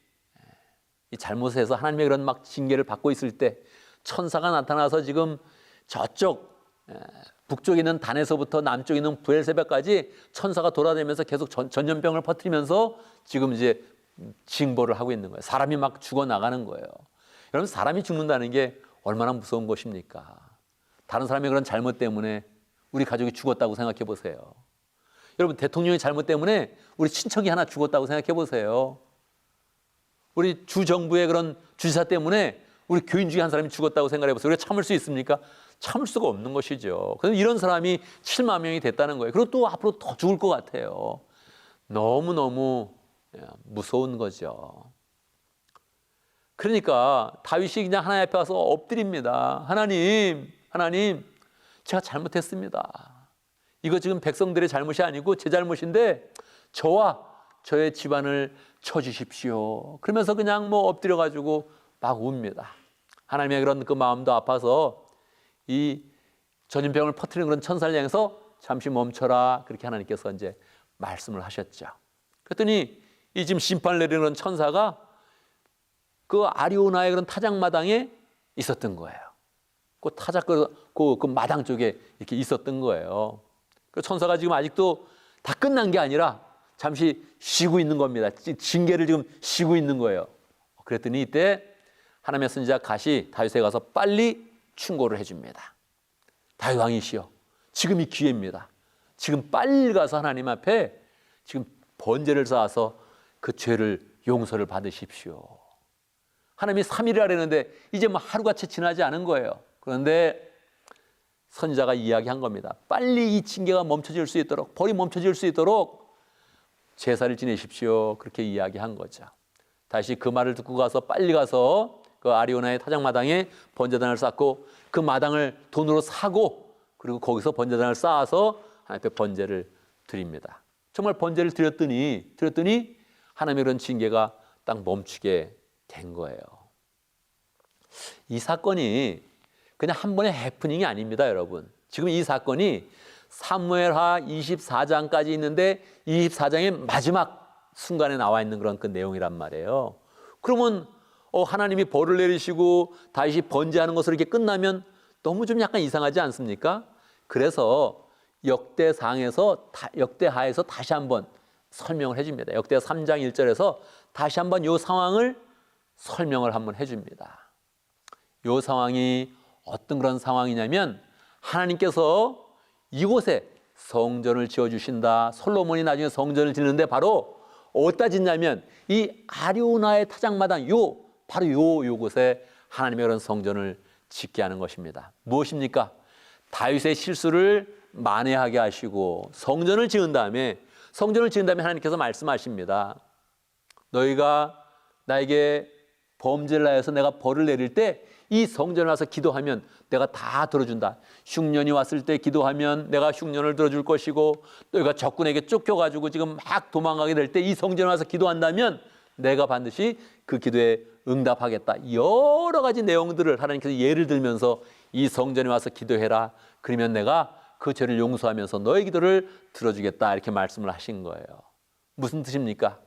이 잘못해서 하나님의 그런 막 징계를 받고 있을 때 천사가 나타나서 지금 저쪽 북쪽에 있는 단에서부터 남쪽에 있는 브엘세바까지 천사가 돌아다니면서 계속 전염병을 퍼뜨리면서 지금 이제 징벌을 하고 있는 거예요. 사람이 막 죽어나가는 거예요. 여러분, 사람이 죽는다는 게 얼마나 무서운 것입니까? 다른 사람의 그런 잘못 때문에 우리 가족이 죽었다고 생각해 보세요. 여러분, 대통령의 잘못 때문에 우리 친척이 하나 죽었다고 생각해 보세요. 우리 주정부의 그런 주지사 때문에 우리 교인 중에 한 사람이 죽었다고 생각해 보세요. 우리가 참을 수 있습니까? 참을 수가 없는 것이죠. 그래서 이런 사람이 7만 명이 됐다는 거예요. 그리고 또 앞으로 더 죽을 것 같아요. 너무너무 무서운 거죠. 그러니까 다윗이 그냥 하나님 앞에 와서 엎드립니다. 하나님, 제가 잘못했습니다. 이거 지금 백성들의 잘못이 아니고 제 잘못인데 저와 저의 집안을 쳐주십시오. 그러면서 그냥 엎드려가지고 막 웁니다. 하나님의 그런 그 마음도 아파서 이 전염병을 퍼뜨리는 그런 천사를 향해서 잠시 멈춰라. 그렇게 하나님께서 이제 말씀을 하셨죠. 그랬더니 이 지금 심판을 내리는 그런 천사가 그 아리오나의 그런 타작마당에 있었던 거예요. 그 타작 그 마당 쪽에 이렇게 있었던 거예요. 그 천사가 지금 아직도 다 끝난 게 아니라 잠시 쉬고 있는 겁니다. 징계를 지금 쉬고 있는 거예요. 그랬더니 이때 하나님의 선지자 갓이 다윗에 가서 빨리 충고를 해줍니다. 다윗 왕이시여, 지금이 기회입니다. 지금 빨리 가서 하나님 앞에 지금 번제를 쌓아서 그 죄를 용서를 받으십시오. 하나님이 3일이라 그랬는데 이제 뭐 하루가 채 지나지 않은 거예요. 그런데 선지자가 이야기한 겁니다. 빨리 이 징계가 멈춰질 수 있도록, 벌이 멈춰질 수 있도록 제사를 지내십시오. 그렇게 이야기한 거죠. 다시 그 말을 듣고 가서 빨리 가서 그 아리오나의 타작마당에 번제단을 쌓고 그 마당을 돈으로 사고 그리고 거기서 번제단을 쌓아서 하나님 앞에 번제를 드립니다. 정말 번제를 드렸더니 하나님의 그런 징계가 딱 멈추게 된 거예요. 이 사건이 그냥 한 번의 해프닝이 아닙니다, 여러분. 지금 이 사건이 사무엘하 24장까지 있는데 24장의 마지막 순간에 나와 있는 그런 그 내용이란 말이에요. 그러면 하나님이 벌을 내리시고 다시 번제하는 것으로 이렇게 끝나면 너무 좀 약간 이상하지 않습니까? 그래서 역대하에서 다시 한번 설명을 해줍니다. 역대 3장 1절에서 다시 한번 이 상황을 설명을 한번 해줍니다. 이 상황이 어떤 그런 상황이냐면 하나님께서 이곳에 성전을 지어주신다. 솔로몬이 나중에 성전을 짓는데 바로 어디다 짓냐면 이 아리오나의 타작마당 바로 요곳에 하나님의 그런 성전을 짓게 하는 것입니다. 무엇입니까? 다윗의 실수를 만회하게 하시고 성전을 지은 다음에 하나님께서 말씀하십니다. 너희가 나에게 범죄를 하여서 내가 벌을 내릴 때 이 성전에 와서 기도하면 내가 다 들어준다. 흉년이 왔을 때 기도하면 내가 흉년을 들어줄 것이고 너희가 적군에게 쫓겨가지고 지금 막 도망가게 될 때 이 성전에 와서 기도한다면 내가 반드시 그 기도에 응답하겠다. 여러 가지 내용들을 하나님께서 예를 들면서 이 성전에 와서 기도해라. 그러면 내가 그 죄를 용서하면서 너의 기도를 들어주겠다. 이렇게 말씀을 하신 거예요. 무슨 뜻입니까?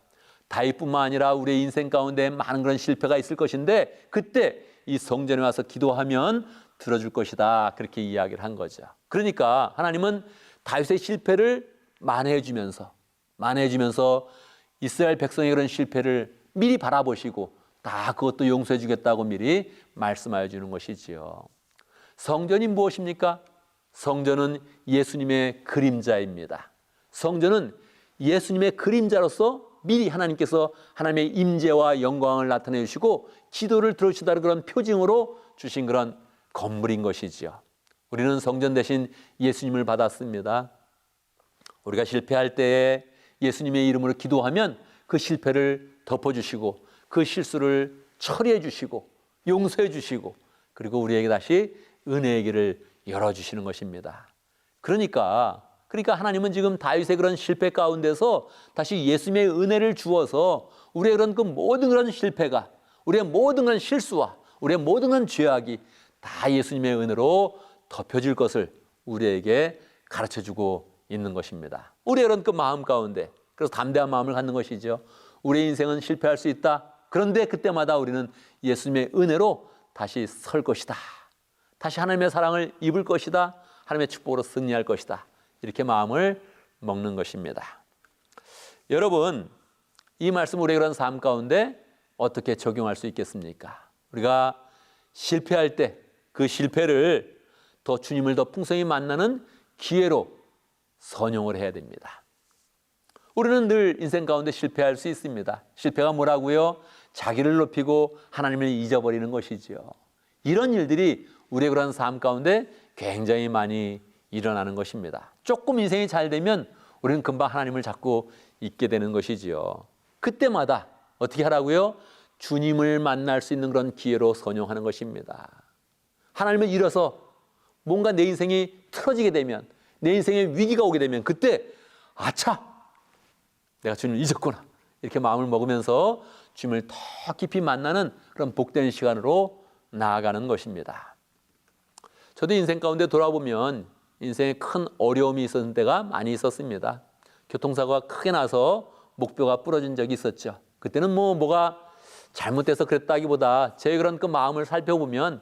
다윗뿐만 아니라 우리의 인생 가운데 많은 그런 실패가 있을 것인데 그때 이 성전에 와서 기도하면 들어줄 것이다. 그렇게 이야기를 한 거죠. 그러니까 하나님은 다윗의 실패를 만회해 주면서 이스라엘 백성의 그런 실패를 미리 바라보시고 다 그것도 용서해 주겠다고 미리 말씀하여 주는 것이지요. 성전이 무엇입니까? 성전은 예수님의 그림자입니다. 성전은 예수님의 그림자로서 미리 하나님께서 하나님의 임재와 영광을 나타내 주시고 기도를 들어주시다는 그런 표징으로 주신 그런 건물인 것이지요. 우리는 성전 대신 예수님을 받았습니다. 우리가 실패할 때에 예수님의 이름으로 기도하면 그 실패를 덮어주시고 그 실수를 처리해 주시고 용서해 주시고 그리고 우리에게 다시 은혜의 길을 열어주시는 것입니다. 그러니까 하나님은 지금 다윗의 그런 실패 가운데서 다시 예수님의 은혜를 주어서 우리의 그런 그 모든 그런 실패가 우리의 모든 그런 실수와 우리의 모든 그런 죄악이 다 예수님의 은혜로 덮여질 것을 우리에게 가르쳐주고 있는 것입니다. 우리의 그런 그 마음 가운데 그래서 담대한 마음을 갖는 것이죠. 우리의 인생은 실패할 수 있다. 그런데 그때마다 우리는 예수님의 은혜로 다시 설 것이다. 다시 하나님의 사랑을 입을 것이다. 하나님의 축복으로 승리할 것이다. 이렇게 마음을 먹는 것입니다. 여러분, 이 말씀 우리의 그런 삶 가운데 어떻게 적용할 수 있겠습니까? 우리가 실패할 때 그 실패를 더 주님을 더 풍성히 만나는 기회로 선용을 해야 됩니다. 우리는 늘 인생 가운데 실패할 수 있습니다. 실패가 뭐라고요? 자기를 높이고 하나님을 잊어버리는 것이지요. 이런 일들이 우리의 그런 삶 가운데 굉장히 많이 일어나는 것입니다. 조금 인생이 잘 되면 우리는 금방 하나님을 잡고 있게 되는 것이지요. 그때마다 어떻게 하라고요? 주님을 만날 수 있는 그런 기회로 선용하는 것입니다. 하나님을 잃어서 뭔가 내 인생이 틀어지게 되면 내 인생에 위기가 오게 되면 그때 아차! 내가 주님을 잊었구나. 이렇게 마음을 먹으면서 주님을 더 깊이 만나는 그런 복된 시간으로 나아가는 것입니다. 저도 인생 가운데 돌아보면 인생에 큰 어려움이 있었던 때가 많이 있었습니다. 교통사고가 크게 나서 목뼈가 부러진 적이 있었죠. 그때는 뭐가 잘못돼서 그랬다기보다 제 그런 그 마음을 살펴보면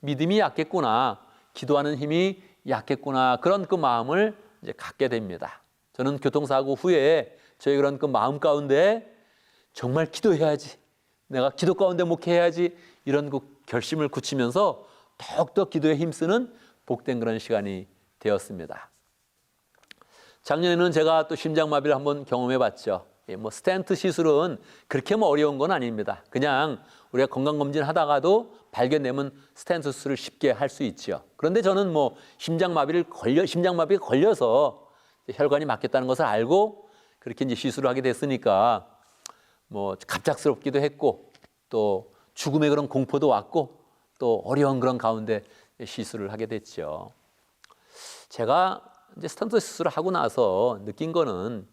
믿음이 약했구나, 기도하는 힘이 약했구나 그런 그 마음을 이제 갖게 됩니다. 저는 교통사고 후에 저의 그런 그 마음 가운데 정말 기도해야지, 내가 기도 가운데 목회해야지 이런 그 결심을 굳히면서 더욱더 기도에 힘쓰는 복된 그런 시간이 되었습니다. 작년에는 제가 또 심장마비를 한번 경험해 봤죠. 뭐 스텐트 시술은 그렇게 뭐 어려운 건 아닙니다. 그냥 우리가 건강검진 하다가도 발견되면 스텐트 수술을 쉽게 할 수 있죠. 그런데 저는 뭐 심장마비가 걸려서 혈관이 막혔다는 것을 알고 그렇게 이제 시술을 하게 됐으니까 뭐 갑작스럽기도 했고 또 죽음의 그런 공포도 왔고 또 어려운 그런 가운데 시술을 하게 됐죠. 제가 이제 스텐트 수술을 하고 나서 느낀 거는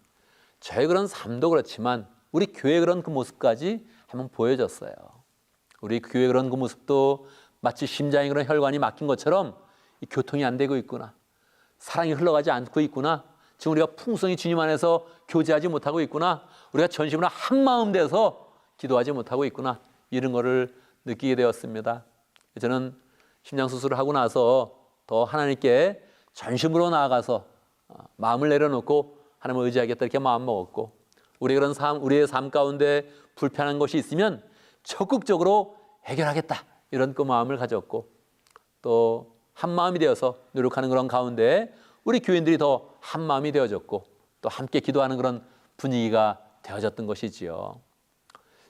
저의 그런 삶도 그렇지만 우리 교회의 그런 그 모습까지 한번 보여줬어요. 우리 교회의 그런 그 모습도 마치 심장에 그런 혈관이 막힌 것처럼 이 교통이 안 되고 있구나. 사랑이 흘러가지 않고 있구나. 지금 우리가 풍성히 주님 안에서 교제하지 못하고 있구나. 우리가 전심으로 한 마음 돼서 기도하지 못하고 있구나. 이런 거를 느끼게 되었습니다. 저는 심장 수술을 하고 나서 더 하나님께 전심으로 나아가서 마음을 내려놓고 하나님을 의지하겠다 이렇게 마음 먹었고 우리의 삶 가운데 불편한 것이 있으면 적극적으로 해결하겠다 이런 그 마음을 가졌고 또 한 마음이 되어서 노력하는 그런 가운데 우리 교인들이 더 한 마음이 되어졌고 또 함께 기도하는 그런 분위기가 되어졌던 것이지요.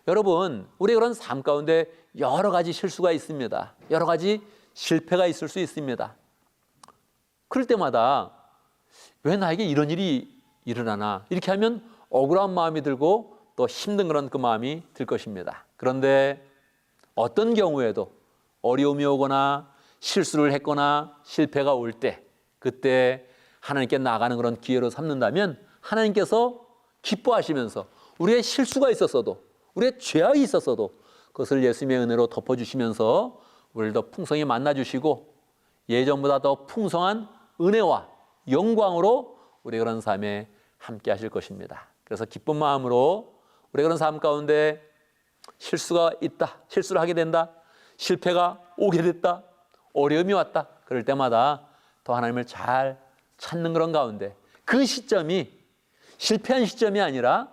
여러분, 우리의 그런 삶 가운데 여러 가지 실수가 있습니다. 여러 가지 실패가 있을 수 있습니다. 그럴 때마다 왜 나에게 이런 일이 일어나나 이렇게 하면 억울한 마음이 들고 또 힘든 그런 그 마음이 들 것입니다. 그런데 어떤 경우에도 어려움이 오거나 실수를 했거나 실패가 올 때 그때 하나님께 나가는 그런 기회로 삼는다면 하나님께서 기뻐하시면서 우리의 실수가 있었어도 우리의 죄악이 있었어도 그것을 예수님의 은혜로 덮어주시면서 우리를 더 풍성히 만나주시고 예전보다 더 풍성한 은혜와 영광으로 우리 그런 삶에 함께 하실 것입니다. 그래서 기쁜 마음으로 우리 그런 삶 가운데 실수가 있다, 실수를 하게 된다, 실패가 오게 됐다, 어려움이 왔다. 그럴 때마다 더 하나님을 잘 찾는 그런 가운데 그 시점이 실패한 시점이 아니라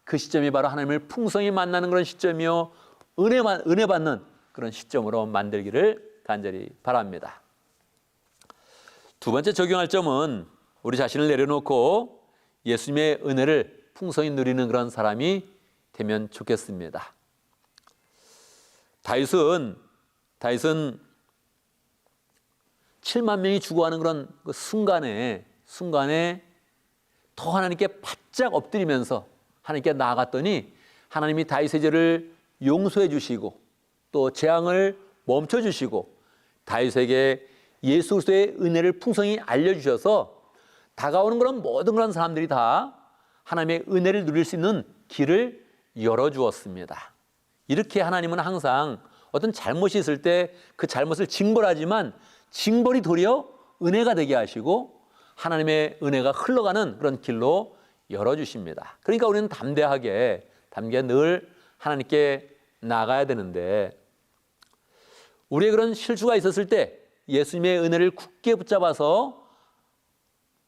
그 시점이 바로 하나님을 풍성히 만나는 그런 시점이요 은혜 받는 그런 시점으로 만들기를 간절히 바랍니다. 두 번째 적용할 점은 우리 자신을 내려놓고 예수님의 은혜를 풍성히 누리는 그런 사람이 되면 좋겠습니다. 다윗은 7만 명이 죽어가는 그런 그 순간에 더 하나님께 바짝 엎드리면서 하나님께 나아갔더니 하나님이 다윗의 죄를 용서해 주시고 또 재앙을 멈춰 주시고 다윗에게 예수 그리스도의 은혜를 풍성히 알려주셔서 다가오는 그런 모든 그런 사람들이 다 하나님의 은혜를 누릴 수 있는 길을 열어주었습니다. 이렇게 하나님은 항상 어떤 잘못이 있을 때 그 잘못을 징벌하지만 징벌이 도리어 은혜가 되게 하시고 하나님의 은혜가 흘러가는 그런 길로 열어주십니다. 그러니까 우리는 담대하게 늘 하나님께 나가야 되는데 우리의 그런 실수가 있었을 때 예수님의 은혜를 굳게 붙잡아서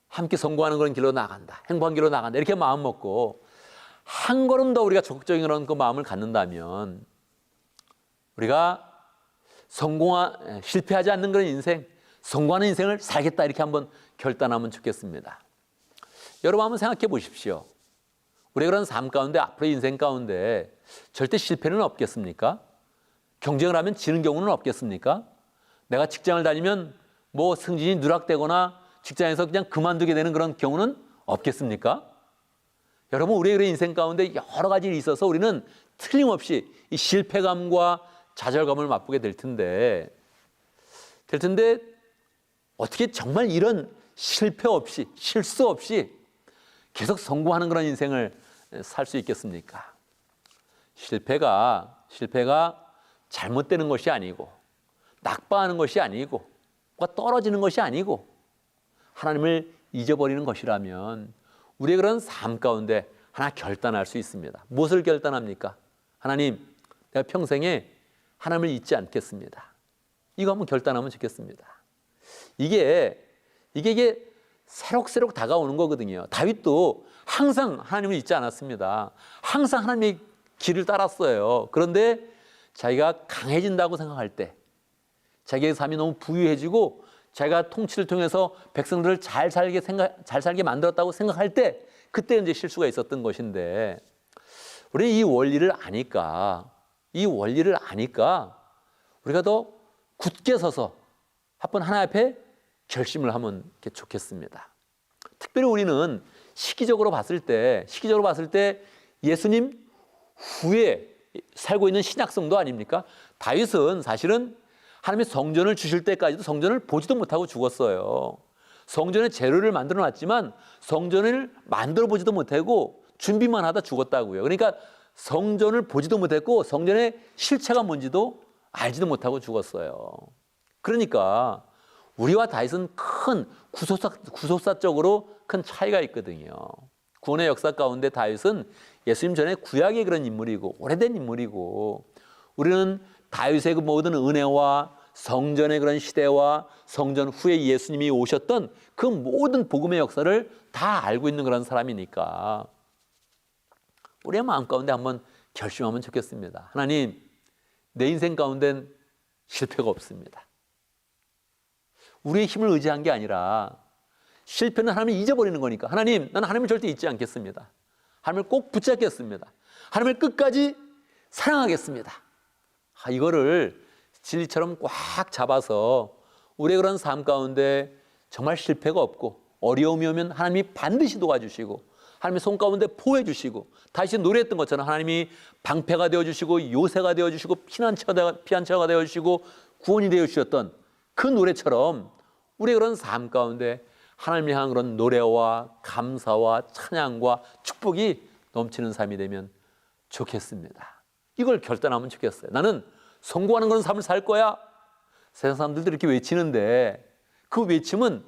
함께 성공하는 그런 길로 나간다. 행복한 길로 나간다. 이렇게 마음 먹고 한 걸음 더 우리가 적극적인 그런 그 마음을 갖는다면 우리가 실패하지 않는 그런 인생, 성공하는 인생을 살겠다 이렇게 한번 결단하면 좋겠습니다. 여러분 한번 생각해 보십시오. 우리가 그런 삶 가운데 앞으로의 인생 가운데 절대 실패는 없겠습니까? 경쟁을 하면 지는 경우는 없겠습니까? 내가 직장을 다니면 뭐 승진이 누락되거나 직장에서 그냥 그만두게 되는 그런 경우는 없겠습니까? 여러분 우리의 그런 인생 가운데 여러 가지 일이 있어서 우리는 틀림없이 이 실패감과 좌절감을 맛보게 될 텐데 어떻게 정말 이런 실패 없이 실수 없이 계속 성공하는 그런 인생을 살 수 있겠습니까? 실패가 잘못되는 것이 아니고 낙방하는 것이 아니고 뭔가 떨어지는 것이 아니고 하나님을 잊어버리는 것이라면 우리의 그런 삶 가운데 하나 결단할 수 있습니다. 무엇을 결단합니까? 하나님, 내가 평생에 하나님을 잊지 않겠습니다. 이거 한번 결단하면 좋겠습니다. 이게 새록새록 다가오는 거거든요. 다윗도 항상 하나님을 잊지 않았습니다. 항상 하나님의 길을 따랐어요. 그런데 자기가 강해진다고 생각할 때, 자기의 삶이 너무 부유해지고 자기가 통치를 통해서 백성들을 잘 살게 만들었다고 생각할 때 그때 이제 실수가 있었던 것인데 우리는 이 원리를 아니까 우리가 더 굳게 서서 한번 하나 앞에 결심을 하면 좋겠습니다. 특별히 우리는 시기적으로 봤을 때 예수님 후에 살고 있는 신약성도 아닙니까? 다윗은 사실은 하나님의 성전을 주실 때까지도 성전을 보지도 못하고 죽었어요. 성전의 재료를 만들어 놨지만 성전을 만들어 보지도 못하고 준비만 하다 죽었다고요. 그러니까 성전을 보지도 못했고 성전의 실체가 뭔지도 알지도 못하고 죽었어요. 그러니까 우리와 다윗은 큰 구속사적으로 큰 차이가 있거든요. 구원의 역사 가운데 다윗은 예수님 전에 구약의 그런 인물이고 오래된 인물이고 우리는 다윗의 그 모든 은혜와 성전의 그런 시대와 성전 후에 예수님이 오셨던 그 모든 복음의 역사를 다 알고 있는 그런 사람이니까 우리의 마음 가운데 한번 결심하면 좋겠습니다. 하나님, 내 인생 가운데는 실패가 없습니다. 우리의 힘을 의지한 게 아니라 실패는 하나님을 잊어버리는 거니까 하나님, 나는 하나님을 절대 잊지 않겠습니다. 하나님을 꼭 붙잡겠습니다. 하나님을 끝까지 사랑하겠습니다. 이거를 진리처럼 꽉 잡아서 우리의 그런 삶 가운데 정말 실패가 없고 어려움이 오면 하나님이 반드시 도와주시고 하나님의 손 가운데 보호해 주시고 다시 노래했던 것처럼 하나님이 방패가 되어주시고 요새가 되어주시고 피난처가 되어주시고 구원이 되어주셨던 그 노래처럼 우리의 그런 삶 가운데 하나님을 향한 그런 노래와 감사와 찬양과 축복이 넘치는 삶이 되면 좋겠습니다. 이걸 결단하면 좋겠어요. 나는 성공하는 그런 삶을 살 거야. 세상 사람들도 이렇게 외치는데 그 외침은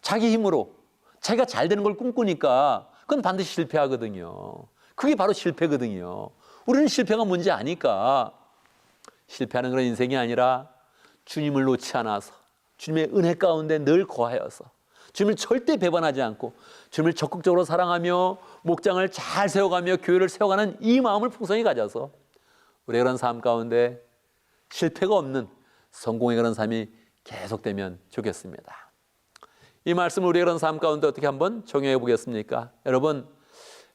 자기 힘으로 자기가 잘 되는 걸 꿈꾸니까 그건 반드시 실패하거든요. 그게 바로 실패거든요. 우리는 실패가 뭔지 아니까 실패하는 그런 인생이 아니라 주님을 놓지 않아서 주님의 은혜 가운데 늘 거하여서 주님을 절대 배반하지 않고 주님을 적극적으로 사랑하며 목장을 잘 세워가며 교회를 세워가는 이 마음을 풍성히 가져서 우리의 그런 삶 가운데 실패가 없는 성공의 그런 삶이 계속되면 좋겠습니다. 이 말씀을 우리의 그런 삶 가운데 어떻게 한번 적용해 보겠습니까? 여러분,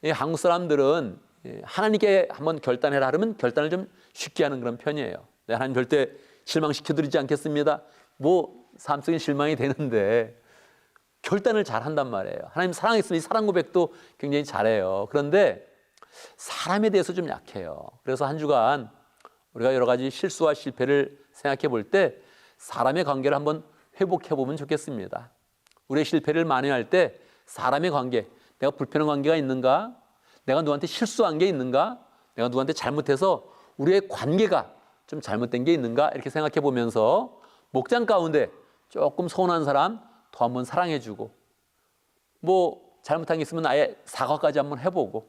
이 한국 사람들은 하나님께 한번 결단해라 하면 결단을 좀 쉽게 하는 그런 편이에요. 하나님 절대 실망시켜드리지 않겠습니다. 삶 속에 실망이 되는데 결단을 잘 한단 말이에요. 하나님 사랑했으니 사랑 고백도 굉장히 잘해요. 그런데 사람에 대해서 좀 약해요. 그래서 한 주간 우리가 여러 가지 실수와 실패를 생각해 볼 때 사람의 관계를 한번 회복해 보면 좋겠습니다. 우리의 실패를 만회할 때 사람의 관계, 내가 불편한 관계가 있는가? 내가 누구한테 실수한 게 있는가? 내가 누구한테 잘못해서 우리의 관계가 좀 잘못된 게 있는가? 이렇게 생각해 보면서 목장 가운데 조금 서운한 사람 더 한번 사랑해주고 잘못한 게 있으면 아예 사과까지 한번 해보고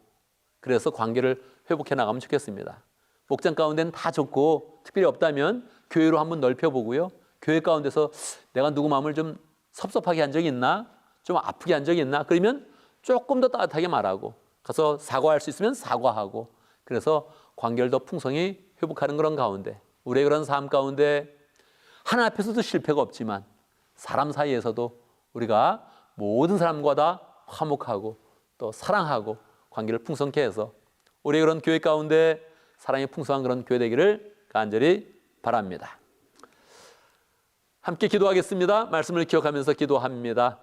그래서 관계를 회복해 나가면 좋겠습니다. 목장 가운데는 다 좋고 특별히 없다면 교회로 한번 넓혀보고요. 교회 가운데서 내가 누구 마음을 좀 섭섭하게 한 적이 있나? 좀 아프게 한 적이 있나? 그러면 조금 더 따뜻하게 말하고 가서 사과할 수 있으면 사과하고 그래서 관계를 더 풍성히 회복하는 그런 가운데 우리의 그런 삶 가운데 하나 앞에서도 실패가 없지만 사람 사이에서도 우리가 모든 사람과 다 화목하고 또 사랑하고 관계를 풍성케 해서 우리의 그런 교회 가운데 사랑이 풍성한 그런 교회 되기를 간절히 바랍니다. 함께 기도하겠습니다. 말씀을 기억하면서 기도합니다.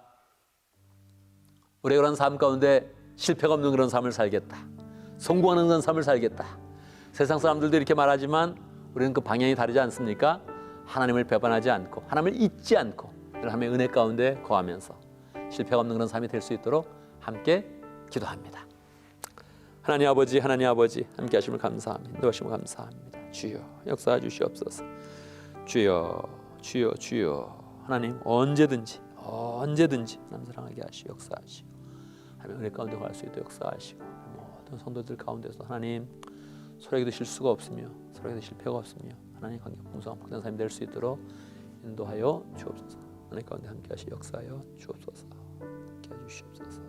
우리의 그런 삶 가운데 실패가 없는 그런 삶을 살겠다. 성공하는 그런 삶을 살겠다. 세상 사람들도 이렇게 말하지만 우리는 그 방향이 다르지 않습니까? 하나님을 배반하지 않고 하나님을 잊지 않고 하나님의 은혜 가운데 거하면서 실패가 없는 그런 삶이 될 수 있도록 함께 기도합니다. 하나님 아버지 함께 하심을 감사합니다. 인도하심을 감사합니다. 주여 역사해 주시옵소서. 주여 하나님 언제든지 하나님 사랑하게 하시고 역사하시고 하나님 은혜 가운데 갈 수 있도록 역사하시고 모든 성도들 가운데서 하나님 소리에도 실수가 없으며 소리에도 실패가 없으며 하나님 관계 풍성한 복된 삶이 될 수 있도록 인도하여 주옵소서. 은혜 가운데 함께 하시 역사하여 주옵소서. 함께 해주시옵소서.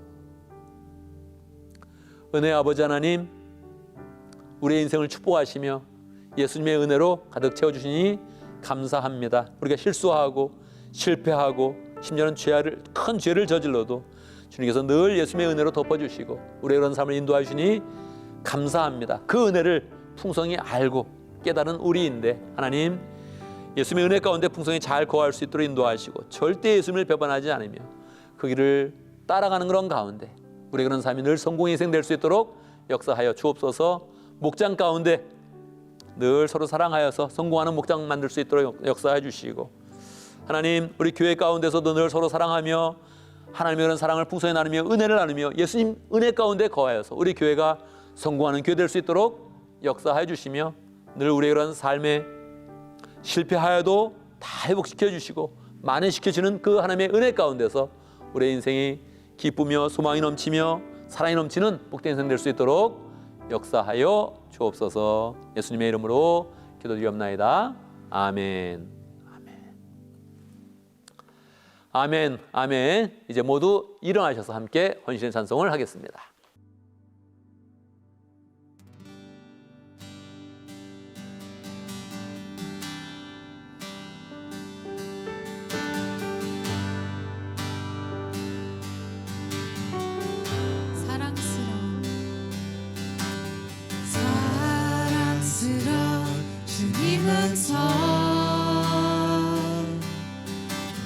은혜의 아버지 하나님, 우리의 인생을 축복하시며 예수님의 은혜로 가득 채워주시니 감사합니다. 우리가 실수하고 실패하고 심지어는 큰 죄를 저질러도 주님께서 늘 예수님의 은혜로 덮어주시고 우리의 그런 삶을 인도해 주시니 감사합니다. 그 은혜를 풍성히 알고 깨달은 우리인데 하나님 예수님의 은혜 가운데 풍성히 잘 거할 수 있도록 인도하시고 절대 예수님을 배반하지 않으며 그 길을 따라가는 그런 가운데 우리의 그런 삶이 늘 성공의 인생 될 수 있도록 역사하여 주옵소서. 목장 가운데 늘 서로 사랑하여서 성공하는 목장 만들 수 있도록 역사해 주시고 하나님 우리 교회 가운데서도 늘 서로 사랑하며 하나님의 그런 사랑을 풍성히 나누며 은혜를 나누며 예수님 은혜 가운데 거하여서 우리 교회가 성공하는 교회 될 수 있도록 역사해 주시며 늘 우리의 그런 삶에 실패하여도 다 회복시켜 주시고 만회시켜 주는 그 하나님의 은혜 가운데서 우리의 인생이 기쁘며 소망이 넘치며 사랑이 넘치는 복된 인생 될 수 있도록 역사하여 주옵소서. 예수님의 이름으로 기도드리옵나이다. 아멘. 아멘. 아멘. 이제 모두 일어나셔서 함께 헌신의 찬송을 하겠습니다.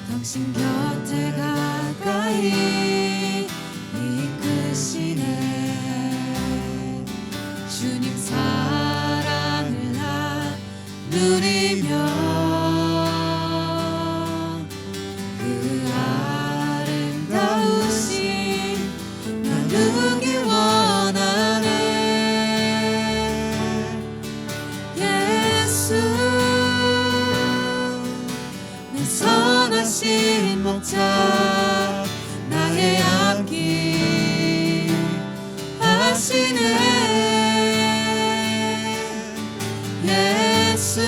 당신 곁에 가까이 이끄시네. 주님 사랑을 누리며 그 아름다우신 나누기 원하네. 예수 내 선하신 목자 나의 앞길 하시네. 예수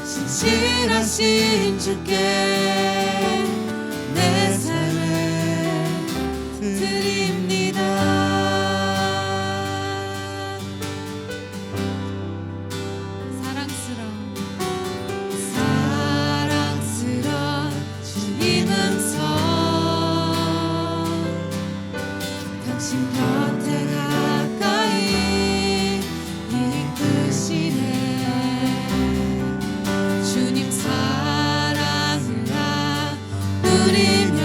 신실하신 주께 내 삶을 드립니다. 사랑스러운 주님 음성 당신 곁에 가까이 이끄시네. 주님 사랑을 누리며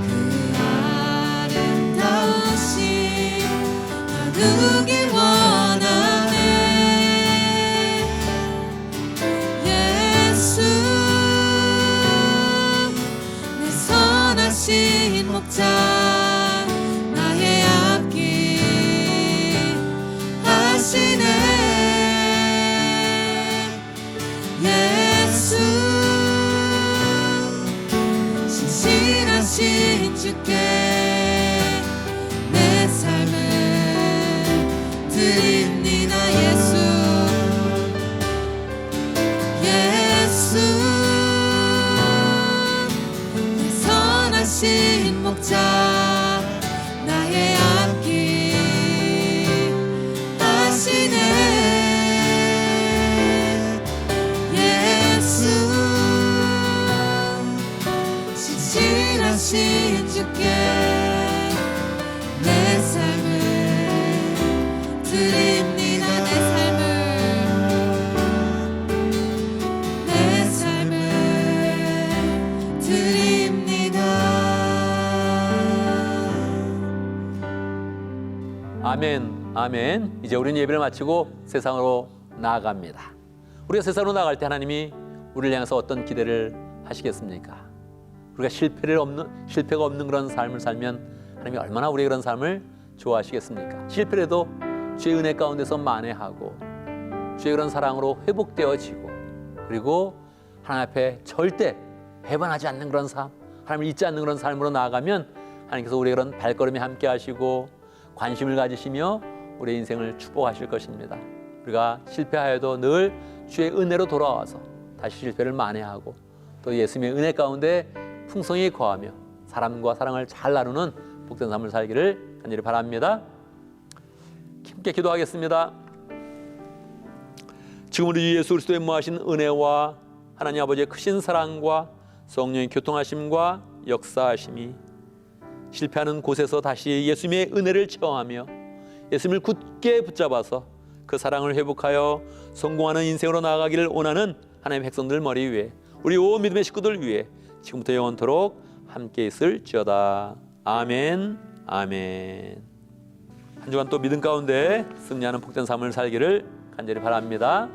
그 아름다우신 나누기 원하네. 예수 내 선하신 목자 나의 앞길 하시네. 예수 신실하신 주께 내 삶을 드립니다. 예수 내 선하신 목자 나의 앞길 하시네. 예수 신실하신 주께 내 삶을 드립니다. 내 삶을 드립니다. 아멘. 아멘. 이제 우리는 예배를 마치고 세상으로 나아갑니다. 우리가 세상으로 나갈 때 하나님이 우리를 향해서 어떤 기대를 하시겠습니까? 우리가 실패가 없는 그런 삶을 살면 하나님이 얼마나 우리의 그런 삶을 좋아하시겠습니까? 실패라도 주의 은혜 가운데서 만회하고 주의 그런 사랑으로 회복되어지고 그리고 하나님 앞에 절대 배반하지 않는 그런 삶, 하나님을 잊지 않는 그런 삶으로 나아가면 하나님께서 우리의 그런 발걸음에 함께 하시고 관심을 가지시며 우리의 인생을 축복하실 것입니다. 우리가 실패하여도 늘 주의 은혜로 돌아와서 다시 실패를 만회하고 또 예수님의 은혜 가운데 풍성히 거하며 사람과 사랑을 잘 나누는 복된 삶을 살기를 간절히 바랍니다. 함께 기도하겠습니다. 지금 우리 예수 그리스도의 무하신 은혜와 하나님 아버지의 크신 사랑과 성령의 교통하심과 역사하심이 실패하는 곳에서 다시 예수님의 은혜를 체험하며 예수님을 굳게 붙잡아서 그 사랑을 회복하여 성공하는 인생으로 나아가기를 원하는 하나님의 백성들 머리 위에 우리 온 믿음의 식구들 위해 지금부터 영원토록 함께 있을지어다. 아멘. 아멘. 한 주간 또 믿음 가운데 승리하는 복된 삶을 살기를 간절히 바랍니다.